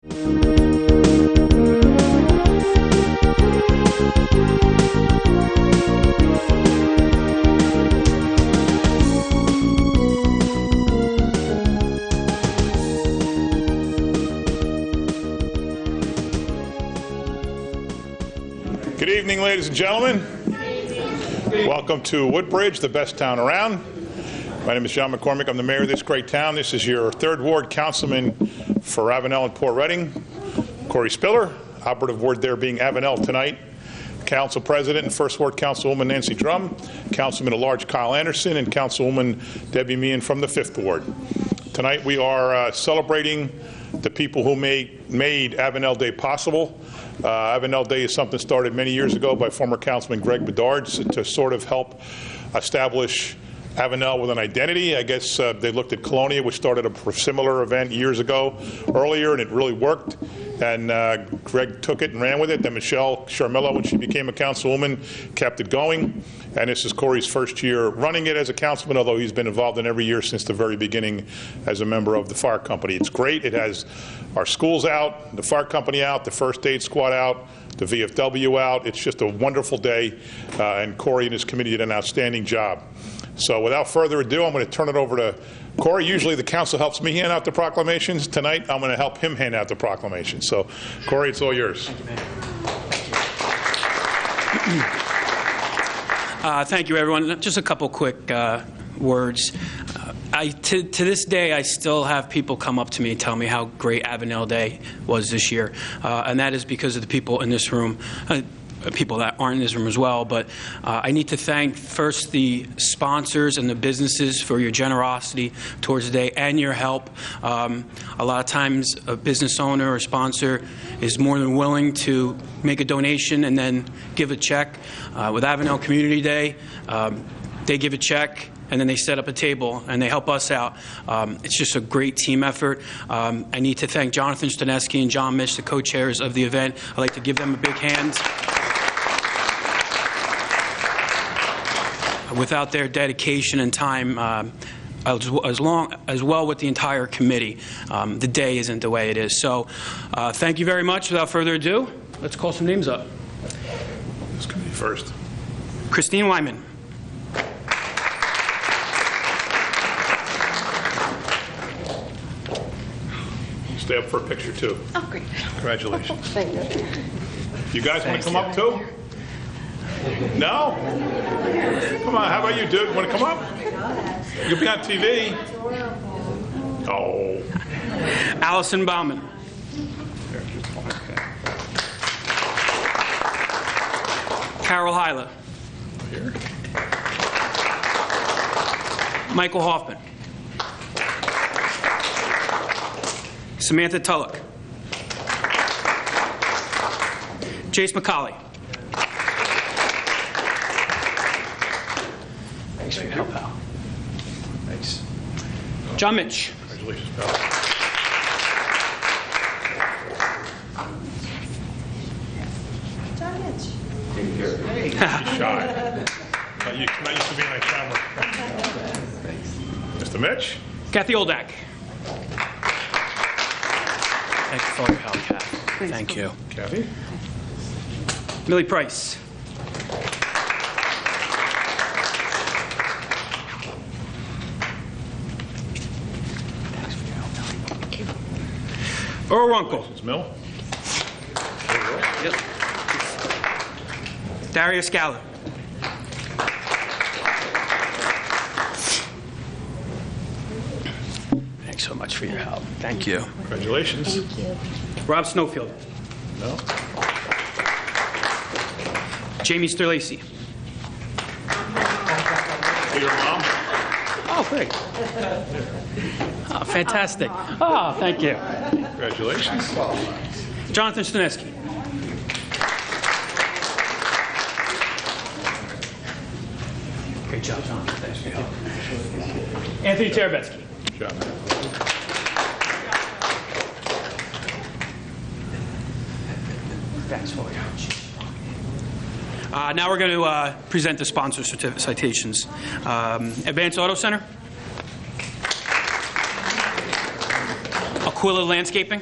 Good evening, ladies and gentlemen. Welcome to Woodbridge, the best town around. My name is John McCormick. I'm the mayor of this great town. This is your 3rd Ward councilman for Avenel and Port Reading, Corey Spiller. Operative ward there being Avenel tonight. Council President and 1st Ward Councilwoman Nancy Drum, Councilman at Large Kyle Anderson, and Councilwoman Debbie Meehan from the 5th Ward. Tonight we are celebrating the people who made Avenel Day possible. Avenel Day is something started many years ago by former Councilman Greg Bedard to sort of help establish Avenel with an identity. I guess they looked at Colonia, which started a similar event years ago earlier, and it really worked. And Greg took it and ran with it. Then Michelle Sharmillo, when she became a councilwoman, kept it going. And this is Corey's first year running it as a councilman, although he's been involved in every year since the very beginning as a member of the fire company. It's great. It has our schools out, the fire company out, the first aid squad out, the VFW out. It's just a wonderful day, and Corey and his committee did an outstanding job. So without further ado, I'm going to turn it over to Corey. Usually the council helps me hand out the proclamations. Tonight, I'm going to help him hand out the proclamations. So, Corey, it's all yours. Thank you, Mayor. Thank you, everyone. Just a couple quick words. To this day, I still have people come up to me and tell me how great Avenel Day was this year, and that is because of the people in this room. People that aren't in this room as well, but I need to thank first the sponsors and the businesses for your generosity towards the day and your help. A lot of times a business owner or sponsor is more than willing to make a donation and then give a check. With Avenel Community Day, they give a check and then they set up a table and they help us out. It's just a great team effort. I need to thank Jonathan Stanesky and John Mitch, the co-chairs of the event. I'd like to give them a big hand. Without their dedication and time, as well with the entire committee, the day isn't the way it is. So thank you very much. Without further ado, let's call some names up. This committee first. Christine Wyman. Stay up for a picture, too. Oh, great. Congratulations. Thank you. You guys want to come up, too? No? Come on, how about you, dude? Want to come up? You'll be on TV. Oh. Allison Bauman. Carol Hyla. Here. Michael Hoffman. Samantha Tullock. Jace McCauley. Thanks for your help, pal. Thanks. John Mitch. Congratulations, pal. John Mitch. He's shy. Not used to being on camera. Mr. Mitch. Kathy Oldak. Thank you for all your help, Kathy. Thank you. Kathy. Millie Price. Earl Runkle. Mill. Yep. Darius Gallo. Thanks so much for your help. Thank you. Congratulations. Thank you. Rob Snowfield. No. Jamie Sterlacy. Your mom. Oh, great. Oh, fantastic. Oh, thank you. Congratulations. Jonathan Stanesky. Great job, Jonathan. Thanks for your help. Anthony Terabetsky. Good job, man. Thanks for your help. Now we're going to present the sponsor citations. Advanced Auto Center. Aquila Landscaping.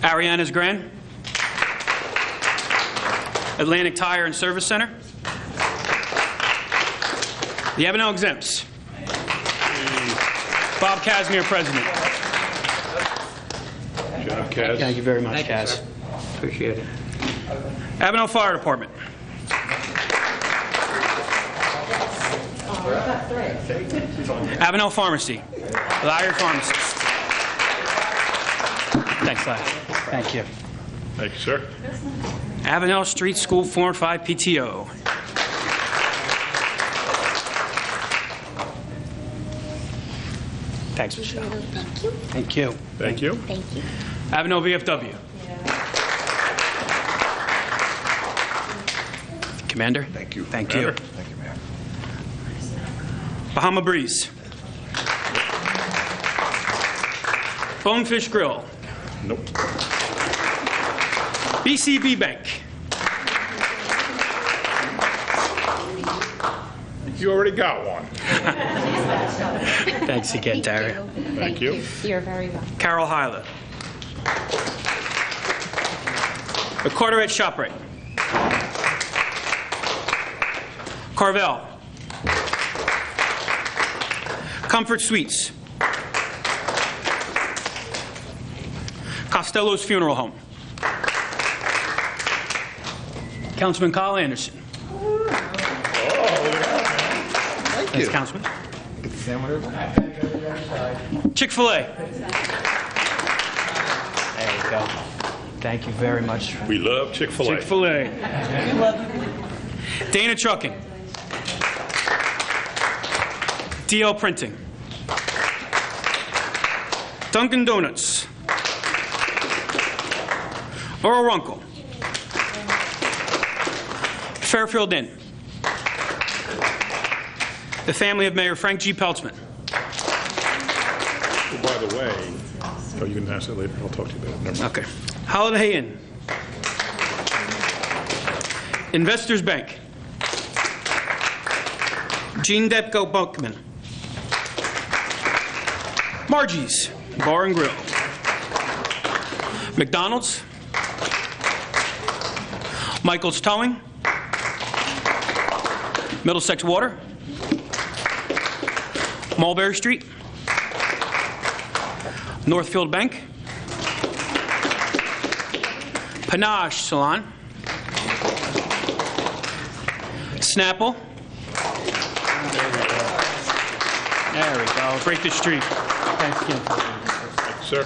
Ariana's Grand, Atlantic Tire and Service Center, the Avenel Exempts, Bob Casimir, President. Good job, Kaz. Thank you very much, Kaz. Appreciate it. Avenel Fire Department. Avenel Pharmacy. Larry Pharmacist. Thanks, Larry. Thank you. Thank you, sir. Avenel Street School Form 5 PTO. Thanks, Michelle. Thank you. Thank you. Thank you. Thank you. Avenel VFW. Commander? Thank you. Thank Commander. you. Thank you, ma'am. Bahama Breeze. Bonefish Grill. Nope. BCB Bank. You already got one. Thanks again, Tara. Thank you. You're very welcome. Carol Hyler. The Carteret ShopRite. Carvel. Comfort Suites. Costello's Funeral Home. Councilman Kyle Anderson. Thanks, Councilman. Chick-fil-A. There you go. Thank you very much. We love Chick-fil-A. Chick-fil-A. Dana Trucking. DL Printing. Dunkin' Donuts. Earl Runkle. Fairfield Inn. The family of Mayor Frank G. Peltzman. Oh, by the way, oh, you can ask that later. I'll talk to you about it. Never mind. Okay. Holiday Inn. Investors Bank. Gene Depko Buckman. Margie's Bar and Grill. McDonald's. Michael's Towing. Middlesex Water. Mulberry Street. Northfield Bank. Panache Salon. Snapple. There we go. Break the streak. Thanks again. Sir.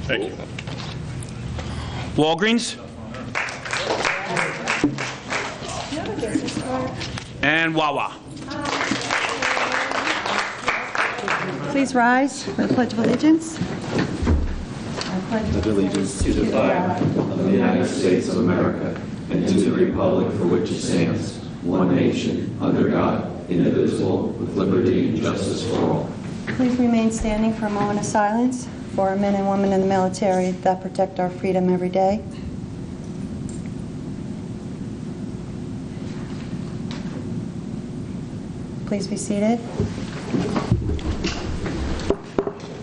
Thank you. Walgreens. And Wawa. Please rise for the Pledge of Allegiance. Pledge allegiance to the flag of the United States of America and to the republic for which it stands, one nation, under God, indivisible, with liberty and justice for all. Please remain standing for a moment of silence for our men and women in the military that protect our freedom every day. Please be seated.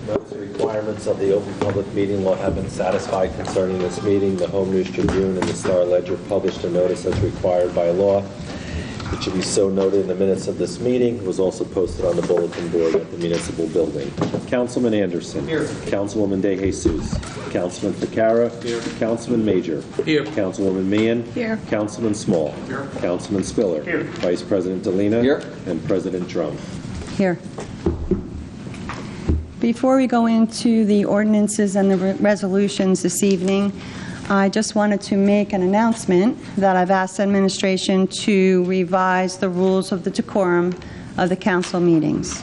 Notice the requirements of the Open Public Meeting Law have been satisfied concerning this meeting. The Home News Tribune and the Star Ledger published a notice as required by law. It should be so noted in the minutes of this meeting. It was also posted on the bulletin board at the municipal building. Councilman Anderson. Here. Councilwoman De Jesus. Councilman Ficarra. Here. Councilman Major. Here. Councilwoman Meehan. Here. Councilman Small. Here. Councilman Spiller. Here. Vice President Delina. Here. And President Drum. Here. Before we go into the ordinances and the resolutions this evening, I just wanted to make an announcement that I've asked administration to revise the rules of the decorum of the council meetings.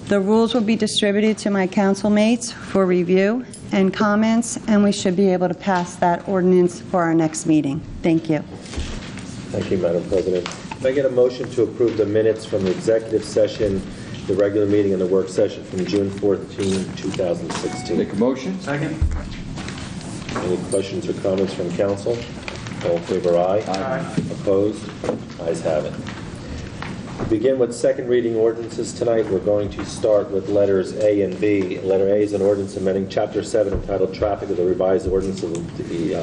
The rules will be distributed to my council mates for review and comments, and we should be able to pass that ordinance for our next meeting. Thank you. Thank you, Madam President. If I get a motion to approve the minutes from the executive session, the regular meeting, and the work session from June 14, 2016. Make a motion. Second. Any questions or comments from council? All in favor, aye. Aye. Opposed? Ayes have it. To begin with second reading ordinances tonight, we're going to start with letters A and B. Letter A is an ordinance amending Chapter 7 entitled Traffic of the revised ordinance of the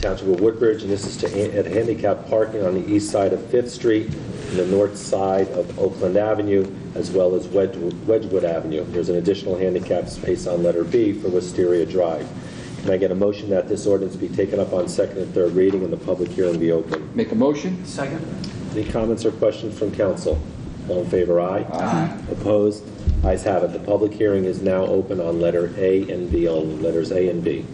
Township of Woodbridge, and this is to add handicap parking on the east side of 5th Street and the north side of Oakland Avenue, as well as Wedgwood Avenue. There's an additional handicap space on letter B for Wisteria Drive. Can I get a motion that this ordinance be taken up on second and third reading and the public hearing be open? Make a motion. Second. Any comments or questions from council? All in favor, aye. Aye. Opposed? Ayes have it. The public hearing is now open on letter A and B only, letters A and B.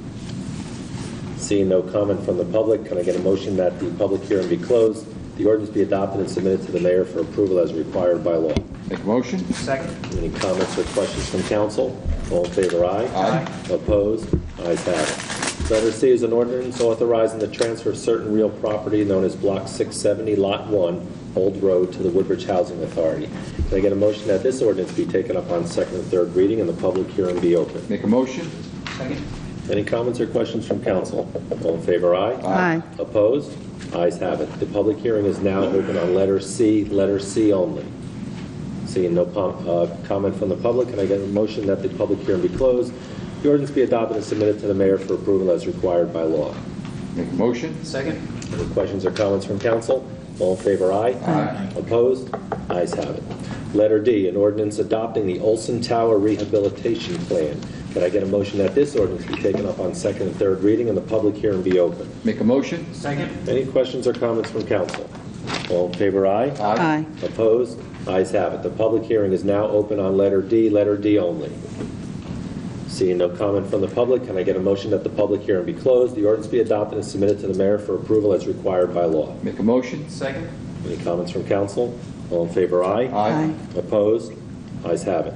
Seeing no comment from the public, can I get a motion that the public hearing be closed, the ordinance be adopted and submitted to the mayor for approval as required by law? Make a motion. Second. Any comments or questions from council? All in favor, aye. Aye. Opposed? Ayes have it. Letter C is an ordinance authorizing the transfer of certain real property known as Block 670, Lot 1, Old Road, to the Woodbridge Housing Authority. Can I get a motion that this ordinance be taken up on second and third reading and the public hearing be open? Make a motion. Second. Any comments or questions from council? All in favor, aye. Aye. Opposed? Ayes have it. The public hearing is now open on letter C only. Seeing no comment from the public, can I get a motion that the public hearing be closed, the ordinance be adopted and submitted to the mayor for approval as required by law? Make a motion. Second. Any questions or comments from council? All in favor, aye. Aye. Opposed? Ayes have it. Letter D, an ordinance adopting the Olson Tower Rehabilitation Plan. Can I get a motion that this ordinance be taken up on second and third reading and the public hearing be open? Make a motion. Second. Any questions or comments from council? All in favor, aye. Aye. Opposed? Ayes have it. The public hearing is now open on letter D only. Seeing no comment from the public, can I get a motion that the public hearing be closed, the ordinance be adopted and submitted to the mayor for approval as required by law? Make a motion. Second. Any comments from council? All in favor, aye. Aye. Opposed? Ayes have it.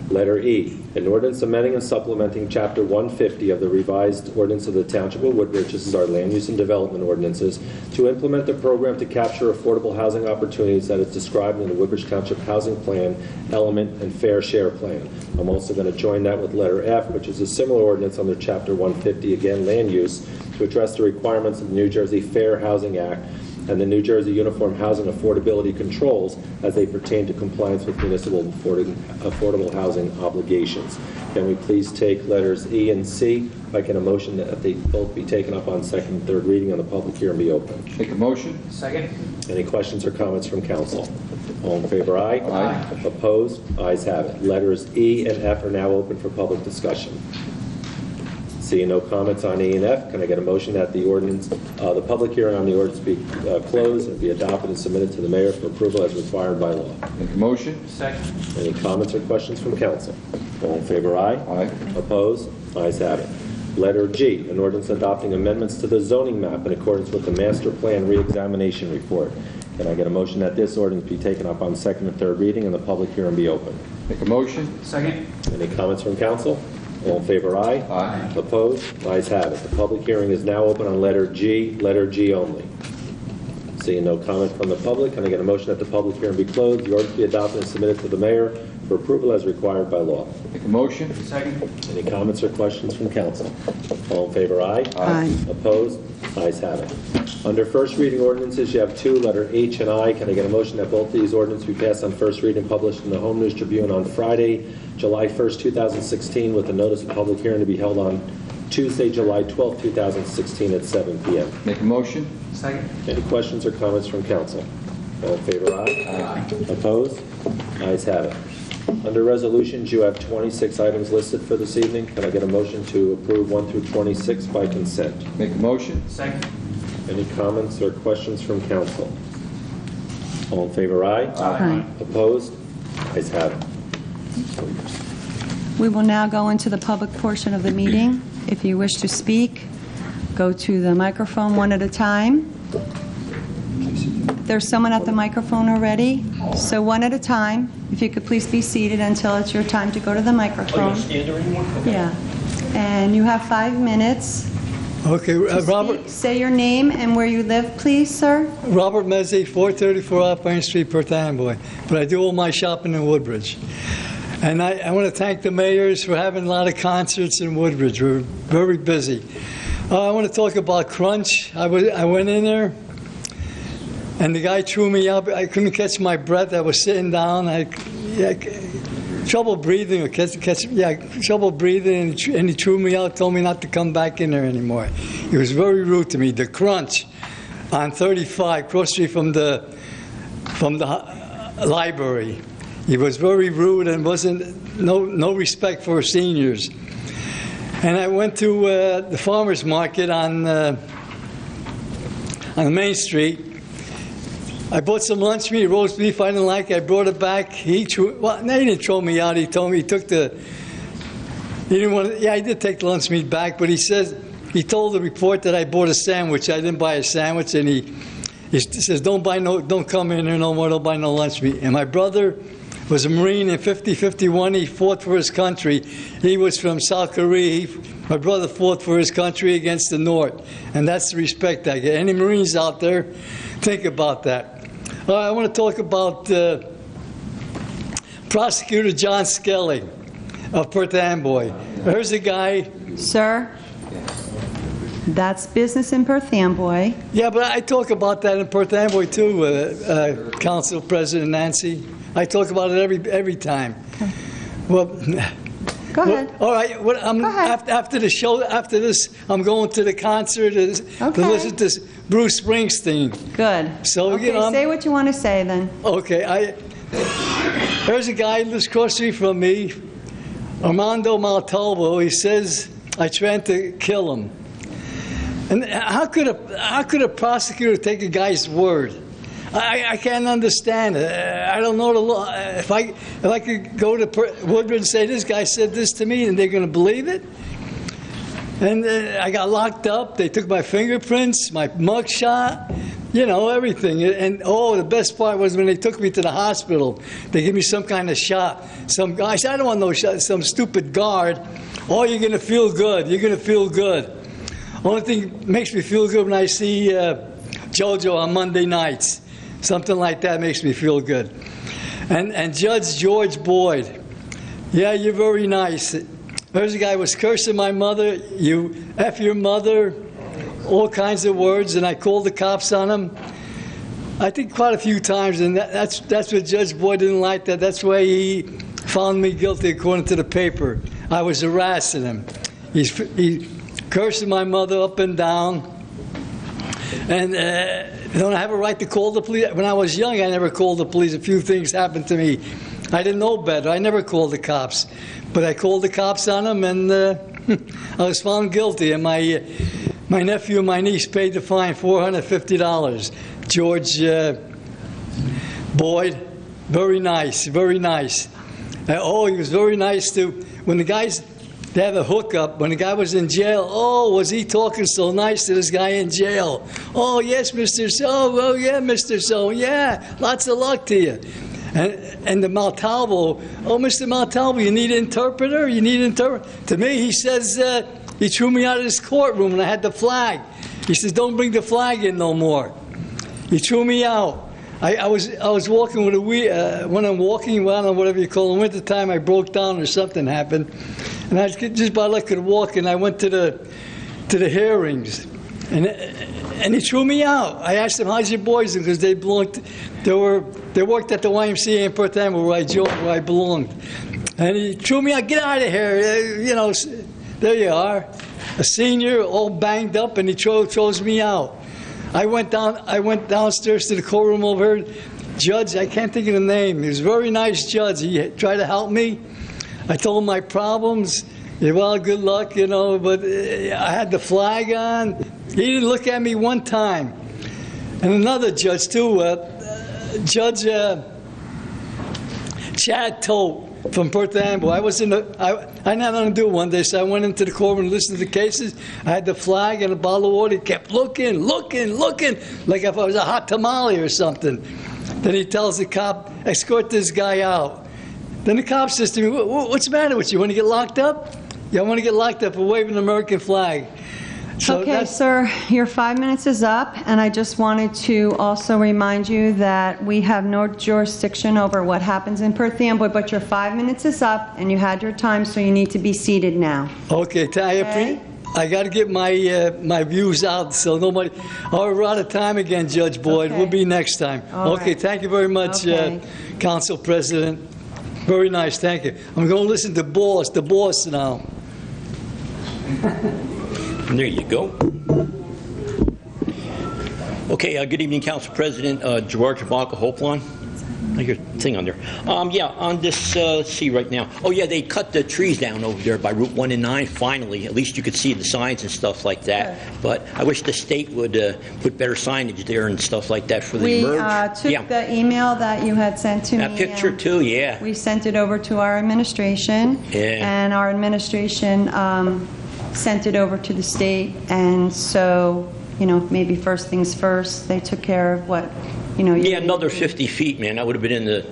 Letter E, an ordinance amending and supplementing Chapter 150 of the revised ordinance of the Township of Woodbridge, this is our land use and development ordinances, to implement the program to capture affordable housing opportunities that is described in the Woodbridge Township Housing Plan, Element, and Fair Share Plan. I'm also going to join that with letter F, which is a similar ordinance under Chapter 150, again, land use, to address the requirements of the New Jersey Fair Housing Act and the New Jersey Uniform Housing Affordability Controls as they pertain to compliance with municipal affordable housing obligations. Can we please take letters E and C? If I get a motion that they both be taken up on second and third reading and the public hearing be open. Make a motion. Second. Any questions or comments from council? All in favor, aye. Aye. Opposed? Ayes have it. Letters E and F are now open for public discussion. Seeing no comments on E and F, can I get a motion that the ordinance, the public hearing on the ordinance be closed and be adopted and submitted to the mayor for approval as required by law? Make a motion. Second. Any comments or questions from council? All in favor, aye. Aye. Opposed? Ayes have it. Letter G, an ordinance adopting amendments to the zoning map in accordance with the master plan reexamination report. Can I get a motion that this ordinance be taken up on second and third reading and the public hearing be open? Make a motion. Second. Any comments from council? All in favor, aye. Aye. Opposed? Ayes have it. The public hearing is now open on letter G only. Seeing no comment from the public, can I get a motion that the public hearing be closed, the ordinance be adopted and submitted to the mayor for approval as required by law? Make a motion. Second. Any comments or questions from council? All in favor, aye. Aye. Opposed? Ayes have it. Under first reading ordinances, you have two, letter H and I. Can I get a motion that both these ordinances be passed on first reading and published in the Home News Tribune on Friday, July 1st, 2016, with a notice of public hearing to be held on Tuesday, July 12th, 2016 at 7 p.m. Make a motion. Second. Any questions or comments from council? All in favor, aye. Aye. Opposed? Ayes have it. Under resolutions, you have 26 items listed for this evening. Can I get a motion to approve 1 through 26 by consent? Make a motion. Second. Any comments or questions from council? All in favor, aye. Aye. Opposed? Ayes have it. We will now go into the public portion of the meeting. If you wish to speak, go to the microphone one at a time. There's someone at the microphone already, so one at a time. If you could please be seated until it's your time to go to the microphone. Yeah. And you have 5 minutes. Okay, to Robert speak. Say your name and where you live, please, sir. Mezzi, 434 Alpine Street, Perth Amboy. But I do all my shopping in Woodbridge. And I want to thank the mayors for having a lot of concerts in Woodbridge. We're very busy. I want to talk about Crunch. I went in there. and the guy threw me up. I couldn't catch my breath. I was sitting down. Trouble breathing, trouble breathing, and he threw me out, told me not to come back in there anymore. He was very rude to me. The Crunch on 35, cross street from the library. He was very rude and wasn't no respect for seniors. And I went to the farmers market on Main Street. I bought some lunch meat, roast beef I didn't like. I brought it back. He didn't throw me out. He told me he didn't want to, I did take the lunch meat back, but he told the report that I bought a sandwich. I didn't buy a sandwich, and he says, don't come in here no more, don't buy no lunch meat. And my brother was a Marine in 50-51. He fought for his country. He was from South Korea. My brother fought for his country against the North, and that's the respect I get. Any Marines out there, think about that. I want to talk about Prosecutor John Skelly of Perth Amboy. Here's a guy. Sir, that's business in Perth Amboy. Yeah, but I talk about that in Perth Amboy too, Council President Nancy. I talk about it every time. Okay. Well, go ahead. All right. Go ahead. After the show, after this, I'm going to the concert to listen to Bruce Springsteen. Good. So okay, say what you want to say then. Okay. There's a guy who lives across the street from me, Armando Montalvo. He says I tried to kill him. And how could a prosecutor take a guy's word? I can't understand it. I don't know the law. If I could go to Woodbridge and say, this guy said this to me, and they're going to believe it? And I got locked up. They took my fingerprints, my mugshot, everything. And, the best part was when they took me to the hospital. They gave me some kind of shot. Some guy said, I don't want no shot. Some stupid guard. Oh, you're going to feel good. You're going to feel good. Only thing that makes me feel good when I see JoJo on Monday nights. Something like that makes me feel good. And Judge George Boyd, yeah, you're very nice. There's a guy who was cursing my mother, you F your mother, all kinds of words, and I called the cops on him. I think quite a few times, and that's what Judge Boyd didn't like that. That's why he found me guilty according to the paper. I was harassing him. He's cursing my mother up and down. And don't I have a right to call the police? When I was young, I never called the police. A few things happened to me. I didn't know better. I never called the cops. But I called the cops on them, and I was found guilty. And my nephew and my niece paid the fine, $450. George Boyd, very nice, very nice. He was very nice too. When the guys... They have a hookup. When the guy was in jail, was he talking so nice to this guy in jail? Oh, yes, Mr. So. Oh, yeah, Mr. So. Yeah, lots of luck to you. And the Montalvo, Mr. Montalvo, you need an interpreter? You need an interpreter? To me, he says, he threw me out of this courtroom and I had the flag. He says, don't bring the flag in no more. He threw me out. I was walking with when I'm walking, whatever you call it, in winter time, I broke down or something happened. And I just about like could walk, and I went to the hearings, and he threw me out. I asked them, "How's your boys?" Because they worked at the YMCA in Perth Amboy where I belonged, and he threw me out. Get out of here! There you are, a senior, all banged up, and he throws me out. I went downstairs to the courtroom over here. Judge, I can't think of the name. He was a very nice judge. He tried to help me. I told him my problems. Well, good luck, but I had the flag on. He didn't look at me one time. And another judge, too, Judge Chad Tote from Perth Amboy. I had nothing to do one day, so I went into the courtroom and listened to the cases. I had the flag and a bottle of water. He kept looking, like if I was a hot tamale or something. Then he tells the cop, escort this guy out. Then the cop says to me, what's the matter with you? Want to get locked up? Yeah, I want to get locked up for waving the American flag. So okay, sir, your 5 minutes is up, and I just wanted to also remind you that we have no jurisdiction over what happens in Perth Amboy, but your 5 minutes is up, and you had your time, so you need to be seated now. Okay, I got to get my my views out, so nobody. Oh, we're out of time again, Judge Boyd. Okay. We'll be next time. All Okay, right. thank you very much, Okay. Council President. Very nice, thank you. I'm going to listen to the boss now. There you go. Okay, good evening, Council President George Vaca Hopelon. Your thing on there. Yeah, on this, let's see right now. Oh, yeah, they cut the trees down over there by Route 1 and 9, finally. At least you could see the signs and stuff like that. Good. But I wish the state would put better signage there and stuff like that for the We merge. took the email that you had sent to me. That picture, and too, yeah. We sent it over to our administration. Yeah. And our administration sent it over to the state. And so, maybe first things first, they took care of what, Yeah, another 50 feet, man. That would have been in the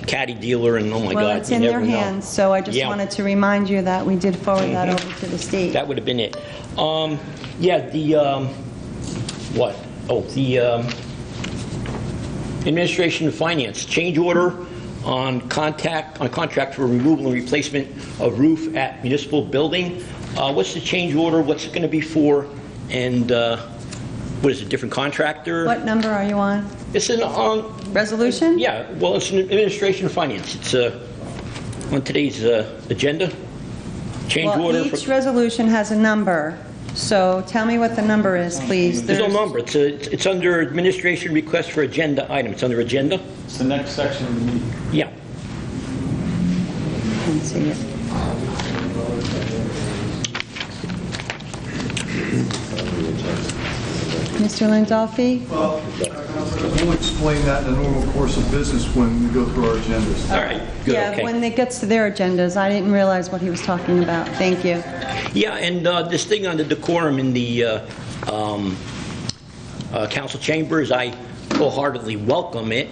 caddy dealer, and oh, my Well, God, it's you in never their know. hands, so I just Yeah. wanted to remind you that we did forward that over to the state. That would have been it. Yeah, the, what? Oh, the Administration of Finance, change order on contract for removal and replacement of roof at municipal building. What's the change order? What's it going to be for? And what is it, different contractor? What number are you on? It's an, Resolution? yeah, well, it's an Administration of Finance. It's on today's agenda. Change Well, order. each resolution has a number, so tell me what the number is, please. There's no number. It's under administration request for agenda item. It's under agenda? It's the next section of the meeting. Yeah. Let's see it. Mr. Landolfi? Well, we'll explain that in the normal course of business when we go through our agendas. All right. Good. Yeah, Okay. when it gets to their agendas. I didn't realize what he was talking about. Thank you. Yeah, and this thing on the decorum in the council chambers, I wholeheartedly welcome it.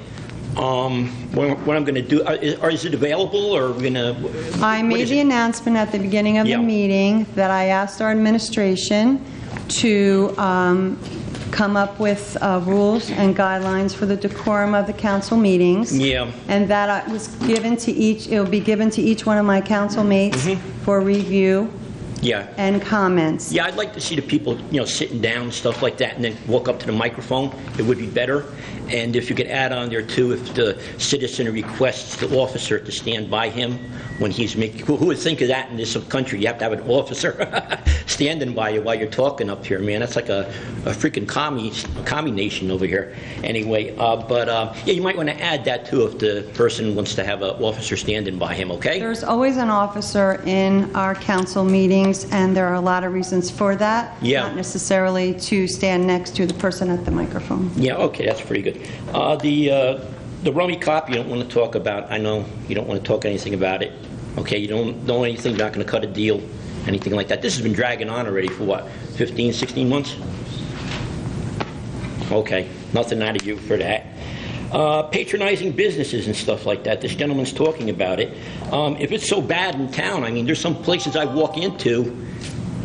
What I'm going to do, is it available, or are we going to? I made the announcement at the beginning of the Yeah. meeting that I asked our administration to come up with rules and guidelines for the decorum of the council meetings. Yeah. And that was given to each, it will be given to each one of my council mates for review Yeah. and comments. Yeah, I'd like to see the people, sitting down and stuff like that, and then walk up to the microphone. It would be better. And if you could add on there, too, if the citizen requests the officer to stand by him when he's making... Who would think of that in this country? You have to have an officer standing by you while you're talking up here, man. That's like a freaking commie nation over here. Anyway, yeah, you might want to add that, too, if the person wants to have an officer standing by him, okay? There's always an officer in our council meetings, and there are a lot of reasons for that. Yeah. Not necessarily to stand next to the person at the microphone. Yeah, okay, that's pretty good. The rummy cop, you don't want to talk about. I know you don't want to talk anything about it. Okay, you don't know anything, not going to cut a deal, anything like that. This has been dragging on already for what, 15, 16 months? Okay, nothing out of you for that. Patronizing businesses and stuff like that. This gentleman's talking about it. If it's so bad in town, I mean, there's some places I walk into,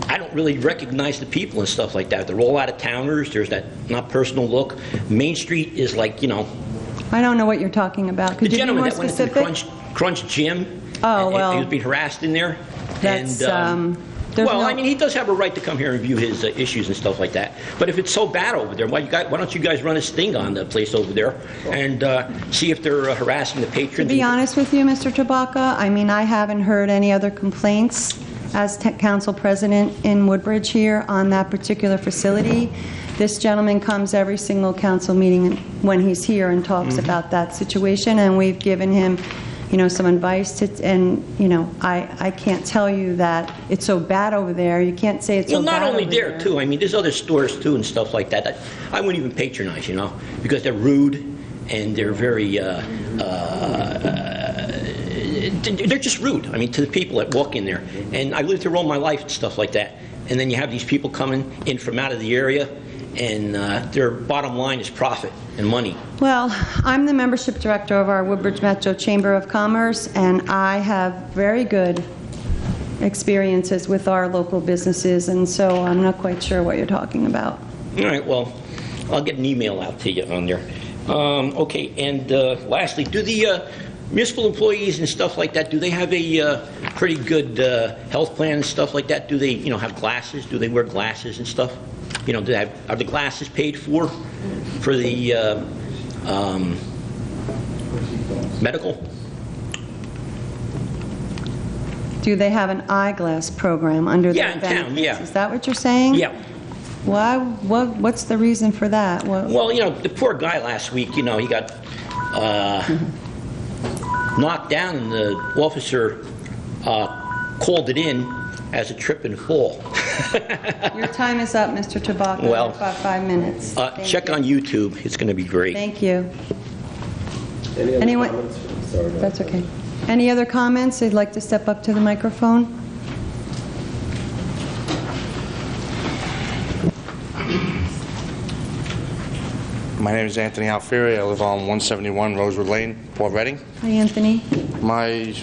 I don't really recognize the people and stuff like that. They're all out-of-towners. There's that not personal look. Main Street is like, I don't know what you're talking about. the Could you be gentleman more that went into specific? the Crunch Gym. Oh, and well, he was being harassed in there. That's, there's well, no- I mean, he does have a right to come here and view his issues and stuff like that. But if it's so bad over there, why don't you guys run a sting on the place over there and see if they're harassing the patrons? To be honest with you, Mr. Tabaka, I mean, I haven't heard any other complaints as council president in Woodbridge here on that particular facility. This gentleman comes every single council meeting when he's here and talks about that situation, and we've given him, some advice and I can't tell you that it's so bad over there. You can't say it's so Well, bad not only over there, too. I mean, there's other stores, too, and stuff like that I wouldn't even patronize, because they're rude and they're very, they're just rude, I mean, to the people that walk in there. And I lived here all my life and stuff like that. And then you have these people coming in from out of the area, and their bottom line is profit and money. Well, I'm the membership director of our Woodbridge Metro Chamber of Commerce, and I have very good experiences with our local businesses, and so I'm not quite sure what you're talking about. All right, well, I'll get an email out to you on there. Okay, and lastly, do the municipal employees and stuff like that, do they have a pretty good health plan and stuff like that? Do they, have glasses? Do they wear glasses and stuff? Are the glasses paid for the medical? Do they have an eyeglass program under their in benefits? town, yeah. Is that what you're saying? Yeah. Why? What's the reason for that? Well, the poor guy last week, he got knocked down, and the officer called it in as a trip and fall. Your time is up, Mr. Tabaka. Well, about 5 minutes. Check on YouTube. It's going to be great. Thank you. Any other Anyone? comments? Sorry, no. That's okay. Any other comments? They'd like to step up to the microphone? My name is Anthony Alfieri. I live on 171 Rosewood Lane, Port Reading. Hi, Anthony. My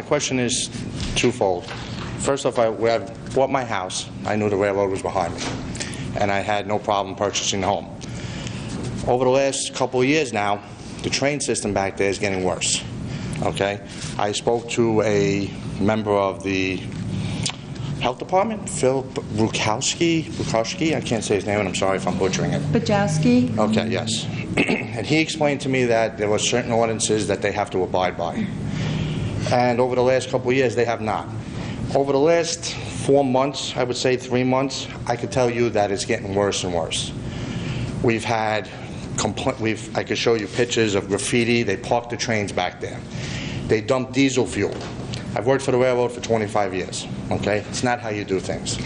question is twofold. First off, when I bought my house, I knew the railroad was behind me, and I had no problem purchasing the home. Over the last couple of years now, the train system back there is getting worse. Okay? I spoke to a member of the health department, Phil Bukowski, I can't say his name, and I'm sorry if I'm butchering it. Bajowski? Okay, yes. And he explained to me that there were certain ordinances that they have to abide by. And over the last couple of years, they have not. Over the last 4 months, I would say 3 months, I could tell you that it's getting worse and worse. We've had I could show you pictures of graffiti. They park the trains back there. They dump diesel fuel. I've worked for the railroad for 25 years, okay? It's not how you do things.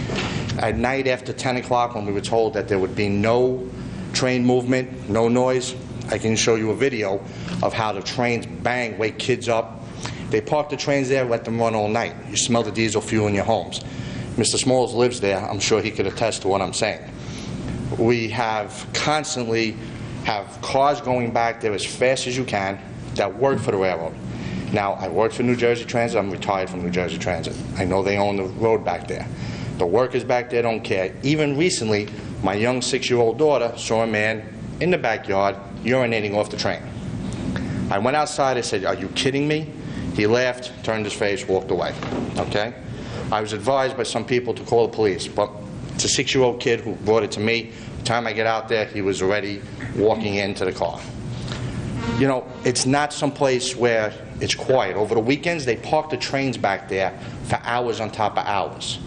At night after 10 o'clock, when we were told that there would be no train movement, no noise, I can show you a video of how the trains bang, wake kids up. They park the trains there, let them run all night. You smell the diesel fuel in your homes. Mr. Smalls lives there. I'm sure he could attest to what I'm saying. We have constantly have cars going back there as fast as you can that work for the railroad. Now, I worked for New Jersey Transit. I'm retired from New Jersey Transit. I know they own the road back there. The workers back there don't care. Even recently, my young 6-year-old daughter saw a man in the backyard urinating off the train. I went outside. I said, "Are you kidding me?" He laughed, turned his face, walked away. Okay? I was advised by some people to call the police, but it's a 6-year-old kid who brought it to me. By the time I get out there, he was already walking into the car. It's not someplace where it's quiet. Over the weekends, they park the trains back there for hours on top of hours.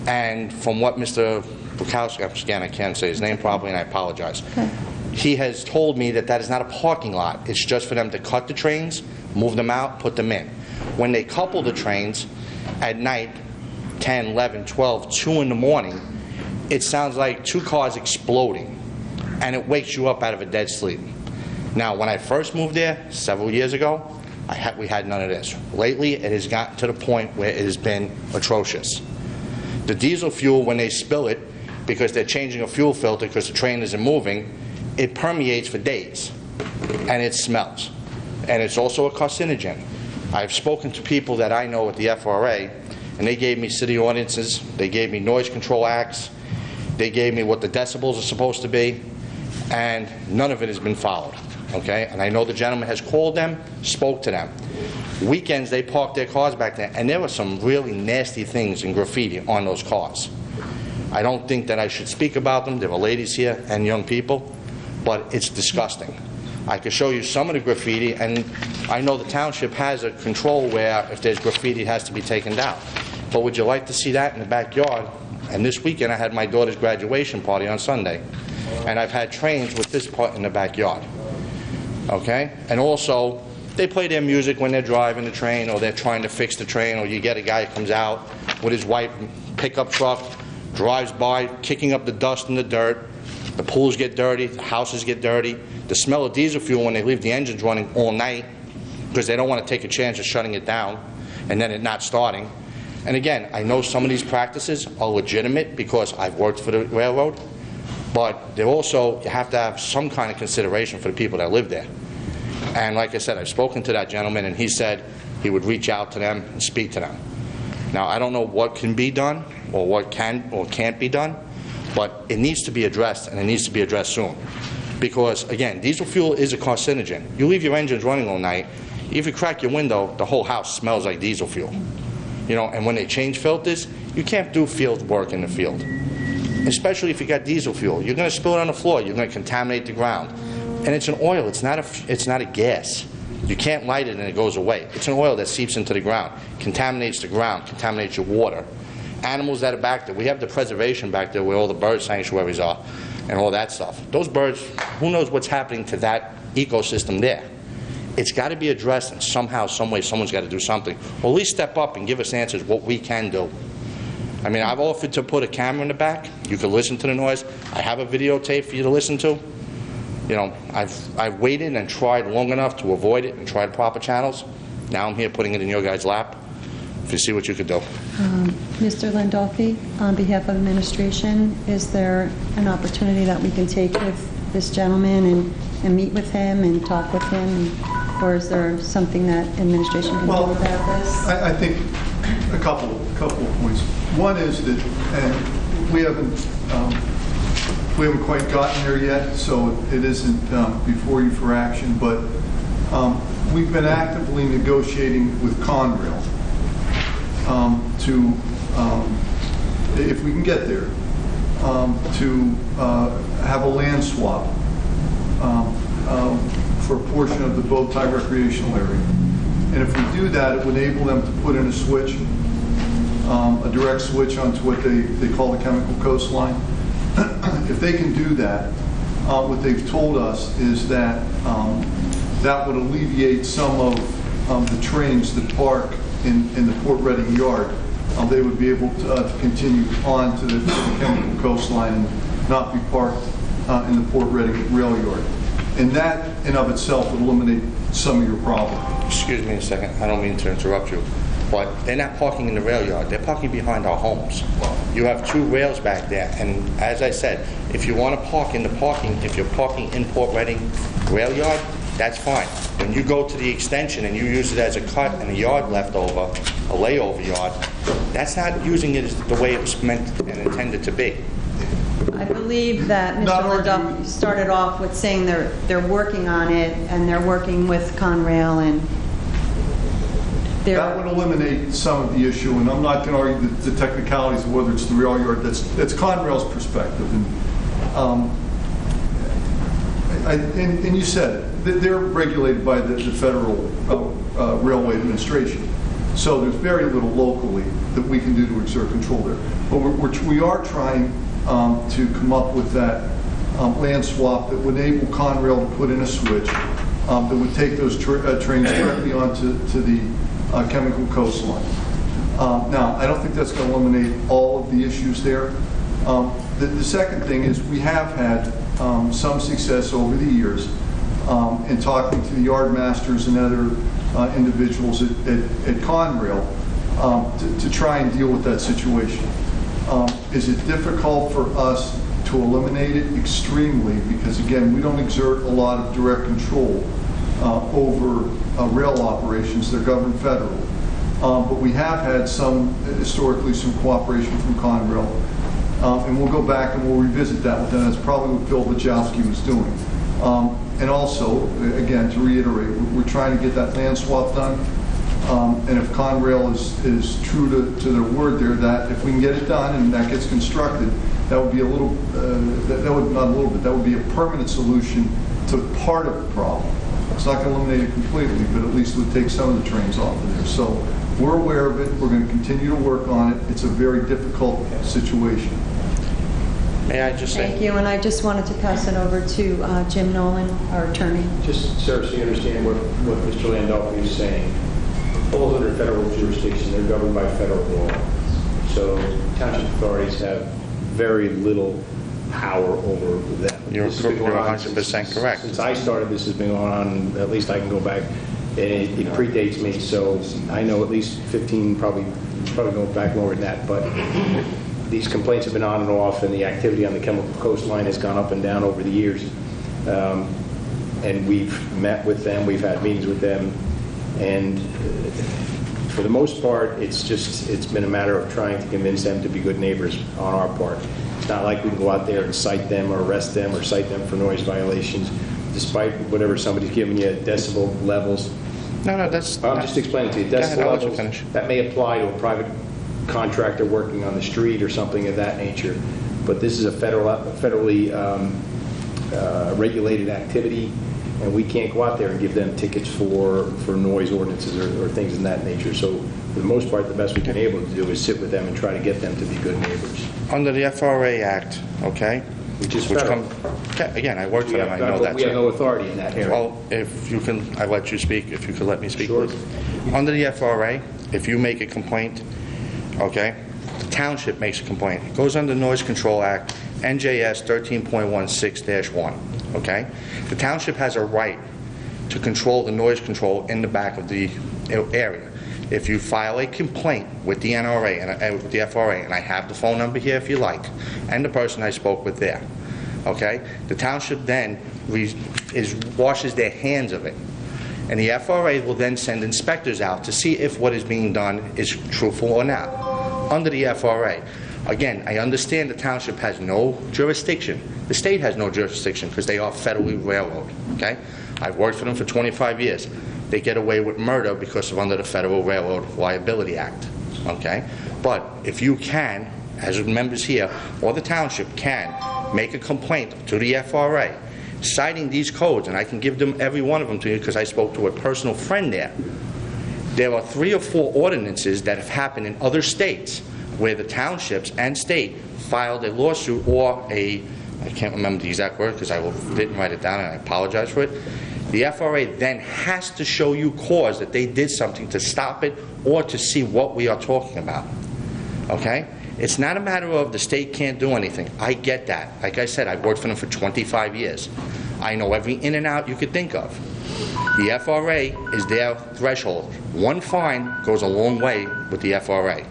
And from what Mr. Bukowski, again, I can't say his name properly, and I apologize. Okay. He has told me that that is not a parking lot. It's just for them to cut the trains, move them out, put them in. When they couple the trains at night, 10, 11, 12, 2 in the morning, it sounds like 2 cars exploding, and it wakes you up out of a dead sleep. Now, when I first moved there several years ago, we had none of this. Lately, it has gotten to the point where it has been atrocious. The diesel fuel, when they spill it, because they're changing a fuel filter because the train isn't moving, it permeates for days, and it smells. And it's also a carcinogen. I've spoken to people that I know at the FRA, and they gave me city ordinances, they gave me noise control acts, they gave me what the decibels are supposed to be, and none of it has been followed. Okay? And I know the gentleman has called them, spoke to them. Weekends, they park their cars back there, and there were some really nasty things in graffiti on those cars. I don't think that I should speak about them. There were ladies here and young people, but it's disgusting. I could show you some of the graffiti, and I know the township has a control where if there's graffiti, it has to be taken down. But would you like to see that in the backyard? And this weekend, I had my daughter's graduation party on Sunday, and I've had trains with this part in the backyard. Okay? And also, they play their music when they're driving the train, or they're trying to fix the train, or you get a guy who comes out with his white pickup truck, drives by, kicking up the dust and the dirt. The pools get dirty, the houses get dirty. The smell of diesel fuel when they leave the engines running all night, because they don't want to take a chance of shutting it down and then it not starting. And again, I know some of these practices are legitimate because I've worked for the railroad, but they're also, you have to have some kind of consideration for the people that live there. And like I said, I've spoken to that gentleman, and he said he would reach out to them and speak to them. Now, I don't know what can be done or what can or can't be done, but it needs to be addressed, and it needs to be addressed soon. Because, again, diesel fuel is a carcinogen. You leave your engines running all night, If you crack your window, the whole house smells like diesel fuel. You know, and when they change filters, you can't do field work in the field. Especially if you got diesel fuel. You're going to spill it on the floor. You're going to contaminate the ground. And it's an oil. It's not a gas. You can't light it and it goes away. It's an oil that seeps into the ground, contaminates the ground, contaminates your water. Animals that are back there. We have the preservation back there where all the bird sanctuaries are and all that stuff. Those birds, who knows what's happening to that ecosystem there? It's got to be addressed, and somehow, some way, someone's got to do something. Or at least step up and give us answers what we can do. I mean, I've offered to put a camera in the back. You can listen to the noise. I have a videotape for you to listen to. You know, I've waited and tried long enough to avoid it and tried proper channels. Now I'm here putting it in your guys' lap. If you see what you could do. Mr. Landolfi, on behalf of administration, is there an opportunity that we can take with this gentleman and meet with him and talk with him? Or is there something that administration can do about this? I think a couple of points. One is that, and we haven't quite gotten there yet, so it isn't before you for action, but we've been actively negotiating with Conrail to, if we can get there, to have a land swap for a portion of the bow tie recreational area. And if we do that, it would enable them to put in a switch, a direct switch onto what they call the chemical coastline. If they can do that, what they've told us is that that would alleviate some of the trains that park in the Port Reading yard. They would be able to continue on to the chemical coastline and not be parked in the Port Reading rail yard. And that, in of itself, would eliminate some of your problem. Excuse me a second. I don't mean to interrupt you. But they're not parking in the rail yard. They're parking behind our homes. You have two rails back there. And as I said, if you want to park in the parking, if you're parking in Port Reading rail yard, that's fine. When you go to the extension and you use it as a cut and a yard leftover, a layover yard, that's not using it the way it was meant and intended to be. I believe that Mr. Landolfi started off with saying they're working on it and they're working with Conrail and that would eliminate some of the issue, and I'm not going to argue the technicalities of whether it's the rail yard. That's Conrail's perspective, and you said it. They're regulated by the Federal Railway Administration, so there's very little locally that we can do to exert control there. But we are trying to come up with that land swap that would enable Conrail to put in a switch that would take those trains directly onto the chemical coastline. Now, I don't think that's going to eliminate all of the issues there. The second thing is we have had some success over the years in talking to the yard masters and other individuals at Conrail to try and deal with that situation. Is it difficult for us to eliminate it? Extremely, because again, we don't exert a lot of direct control over rail operations. They're governed federally. But we have had historically some cooperation from Conrail. And we'll go back and we'll revisit that with them. That's probably what Bill Wachowski was doing. And also, again, to reiterate, we're trying to get that land swap done. And if Conrail is true to their word there, that if we can get it done and that gets constructed, that would be that would be a permanent solution to part of the problem. It's not going to eliminate it completely, but at least it would take some of the trains off of there. So we're aware of it. We're going to continue to work on it. It's a very difficult situation. May I just say? Thank you, and I just wanted to pass it over to Jim Nolan, our attorney. Just, sir, so you understand what Mr. Landolfi is saying. All under federal jurisdiction, they're governed by federal law. So township authorities have very little power over them. You're 100% correct. Since I started, this has been going on, at least I can go back, and it predates me, so I know at least 15, probably going back longer than that, but these complaints have been on and off, and the activity on the chemical coastline has gone up and down over the years. And we've met with them, we've had meetings with them, and for the most part, it's been a matter of trying to convince them to be good neighbors on our part. It's not like we can go out there and cite them or arrest them or cite them for noise violations. Despite whatever somebody's giving you decibel levels, No, that's... I'm just explaining to you. Go ahead, Decibel I'll let you levels, finish. that may apply to a private contractor working on the street or something of that nature, but this is a federally regulated activity, and we can't go out there and give them tickets for noise ordinances or things in that nature. So for the most part, the best we can be able to do is sit with them and try to get them to be good neighbors. Under the FRA Act, okay? Which is federal. Okay, again, I work for them, I know that. We have no authority in that area. Well, if you can, I let you speak, if you could let me speak, Sure. please. Under the FRA, if you make a complaint, okay, the township makes a complaint. It goes under Noise Control Act, NJS 13.16-1, okay? The township has a right to control the noise control in the back of the area. If you file a complaint with the NRA and with the FRA, and I have the phone number here if you like, and the person I spoke with there, okay? The township then washes their hands of it. And the FRA will then send inspectors out to see if what is being done is truthful or not. Under the FRA, again, I understand the township has no jurisdiction. The state has no jurisdiction because they are federally railroad, okay? I've worked for them for 25 years. They get away with murder because of under the Federal Railroad Liability Act, okay? But if you can, as members here, or the township can, make a complaint to the FRA citing these codes, and I can give them every one of them to you because I spoke to a personal friend there. There are 3 or 4 ordinances that have happened in other states where the townships and state filed a lawsuit or I can't remember the exact word because I didn't write it down and I apologize for it. The FRA then has to show you cause that they did something to stop it or to see what we are talking about, okay? It's not a matter of the state can't do anything. I get that. Like I said, I've worked for them for 25 years. I know every in and out you could think of. The FRA is their threshold. One fine goes a long way with the FRA.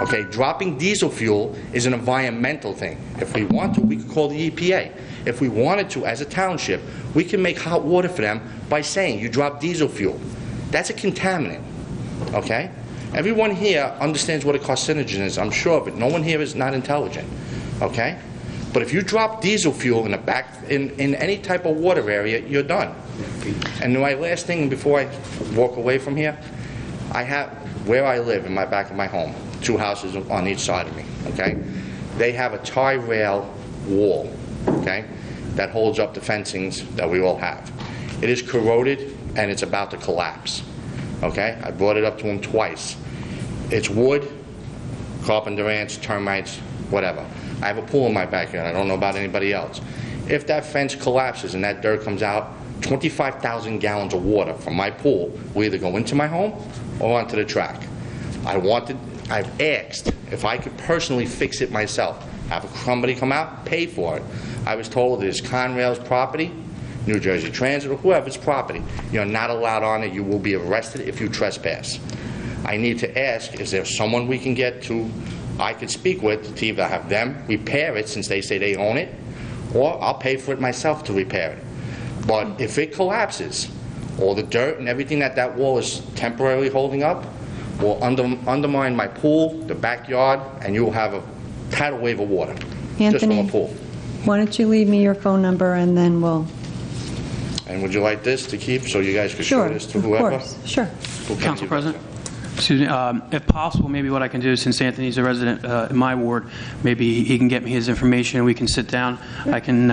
Okay, dropping diesel fuel is an environmental thing. If we want to, we could call the EPA. If we wanted to, as a township, we can make hot water for them by saying, you drop diesel fuel. That's a contaminant, okay? Everyone here understands what a carcinogen is, I'm sure, but no one here is not intelligent, okay? But if you drop diesel fuel in any type of water area, you're done. And my last thing before I walk away from here, I have, where I live in my back of my home, 2 houses on each side of me, okay? They have a tie rail wall, okay, that holds up the fencings that we all have. It is corroded and it's about to collapse, okay? I brought it up to them twice. It's wood, carpenter ants, termites, whatever. I have a pool in my backyard. I don't know about anybody else. If that fence collapses and that dirt comes out, 25,000 gallons of water from my pool will either go into my home or onto the track. I've asked if I could personally fix it myself. Have somebody come out, pay for it. I was told it is Conrail's property, New Jersey Transit, or whoever's property. You're not allowed on it. You will be arrested if you trespass. I need to ask, is there someone we can get to, I could speak with, to either have them repair it since they say they own it, or I'll pay for it myself to repair it. But if it collapses, all the dirt and everything that wall is temporarily holding up will undermine my pool, the backyard, and you will have a tidal wave of water just from Anthony, a pool. why don't you leave me your phone number and then we'll... And would you like this to keep so you guys could show Sure, this to of whoever? course, sure. Council President? Excuse me, if possible, maybe what I can do, since Anthony's a resident in my ward, maybe he can get me his information and we can sit down. I can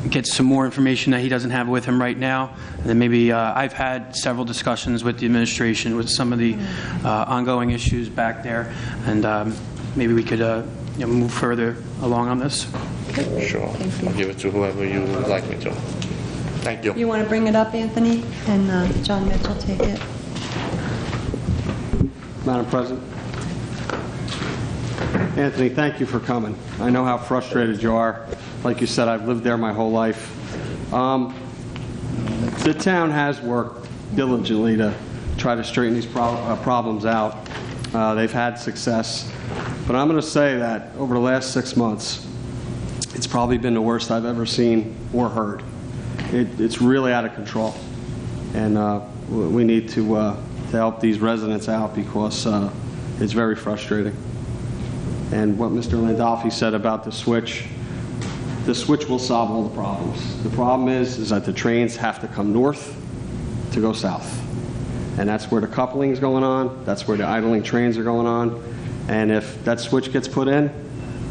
get some more information that he doesn't have with him right now. And then maybe I've had several discussions with the administration with some of the ongoing issues back there, and maybe we could move further along on this. Sure. I'll give it to whoever you would like me to. Thank you. You want to bring it up, Anthony, and John Mitchell take it? Madam President. Anthony, thank you for coming. I know how frustrated you are. Like you said, I've lived there my whole life. The town has worked diligently to try to straighten these problems out. They've had success. But I'm going to say that over the last 6 months, it's probably been the worst I've ever seen or heard. It's really out of control. And we need to help these residents out because it's very frustrating. And what Mr. Landolfi said about the switch will solve all the problems. The problem is that the trains have to come north to go south. And that's where the coupling is going on. That's where the idling trains are going on. And if that switch gets put in,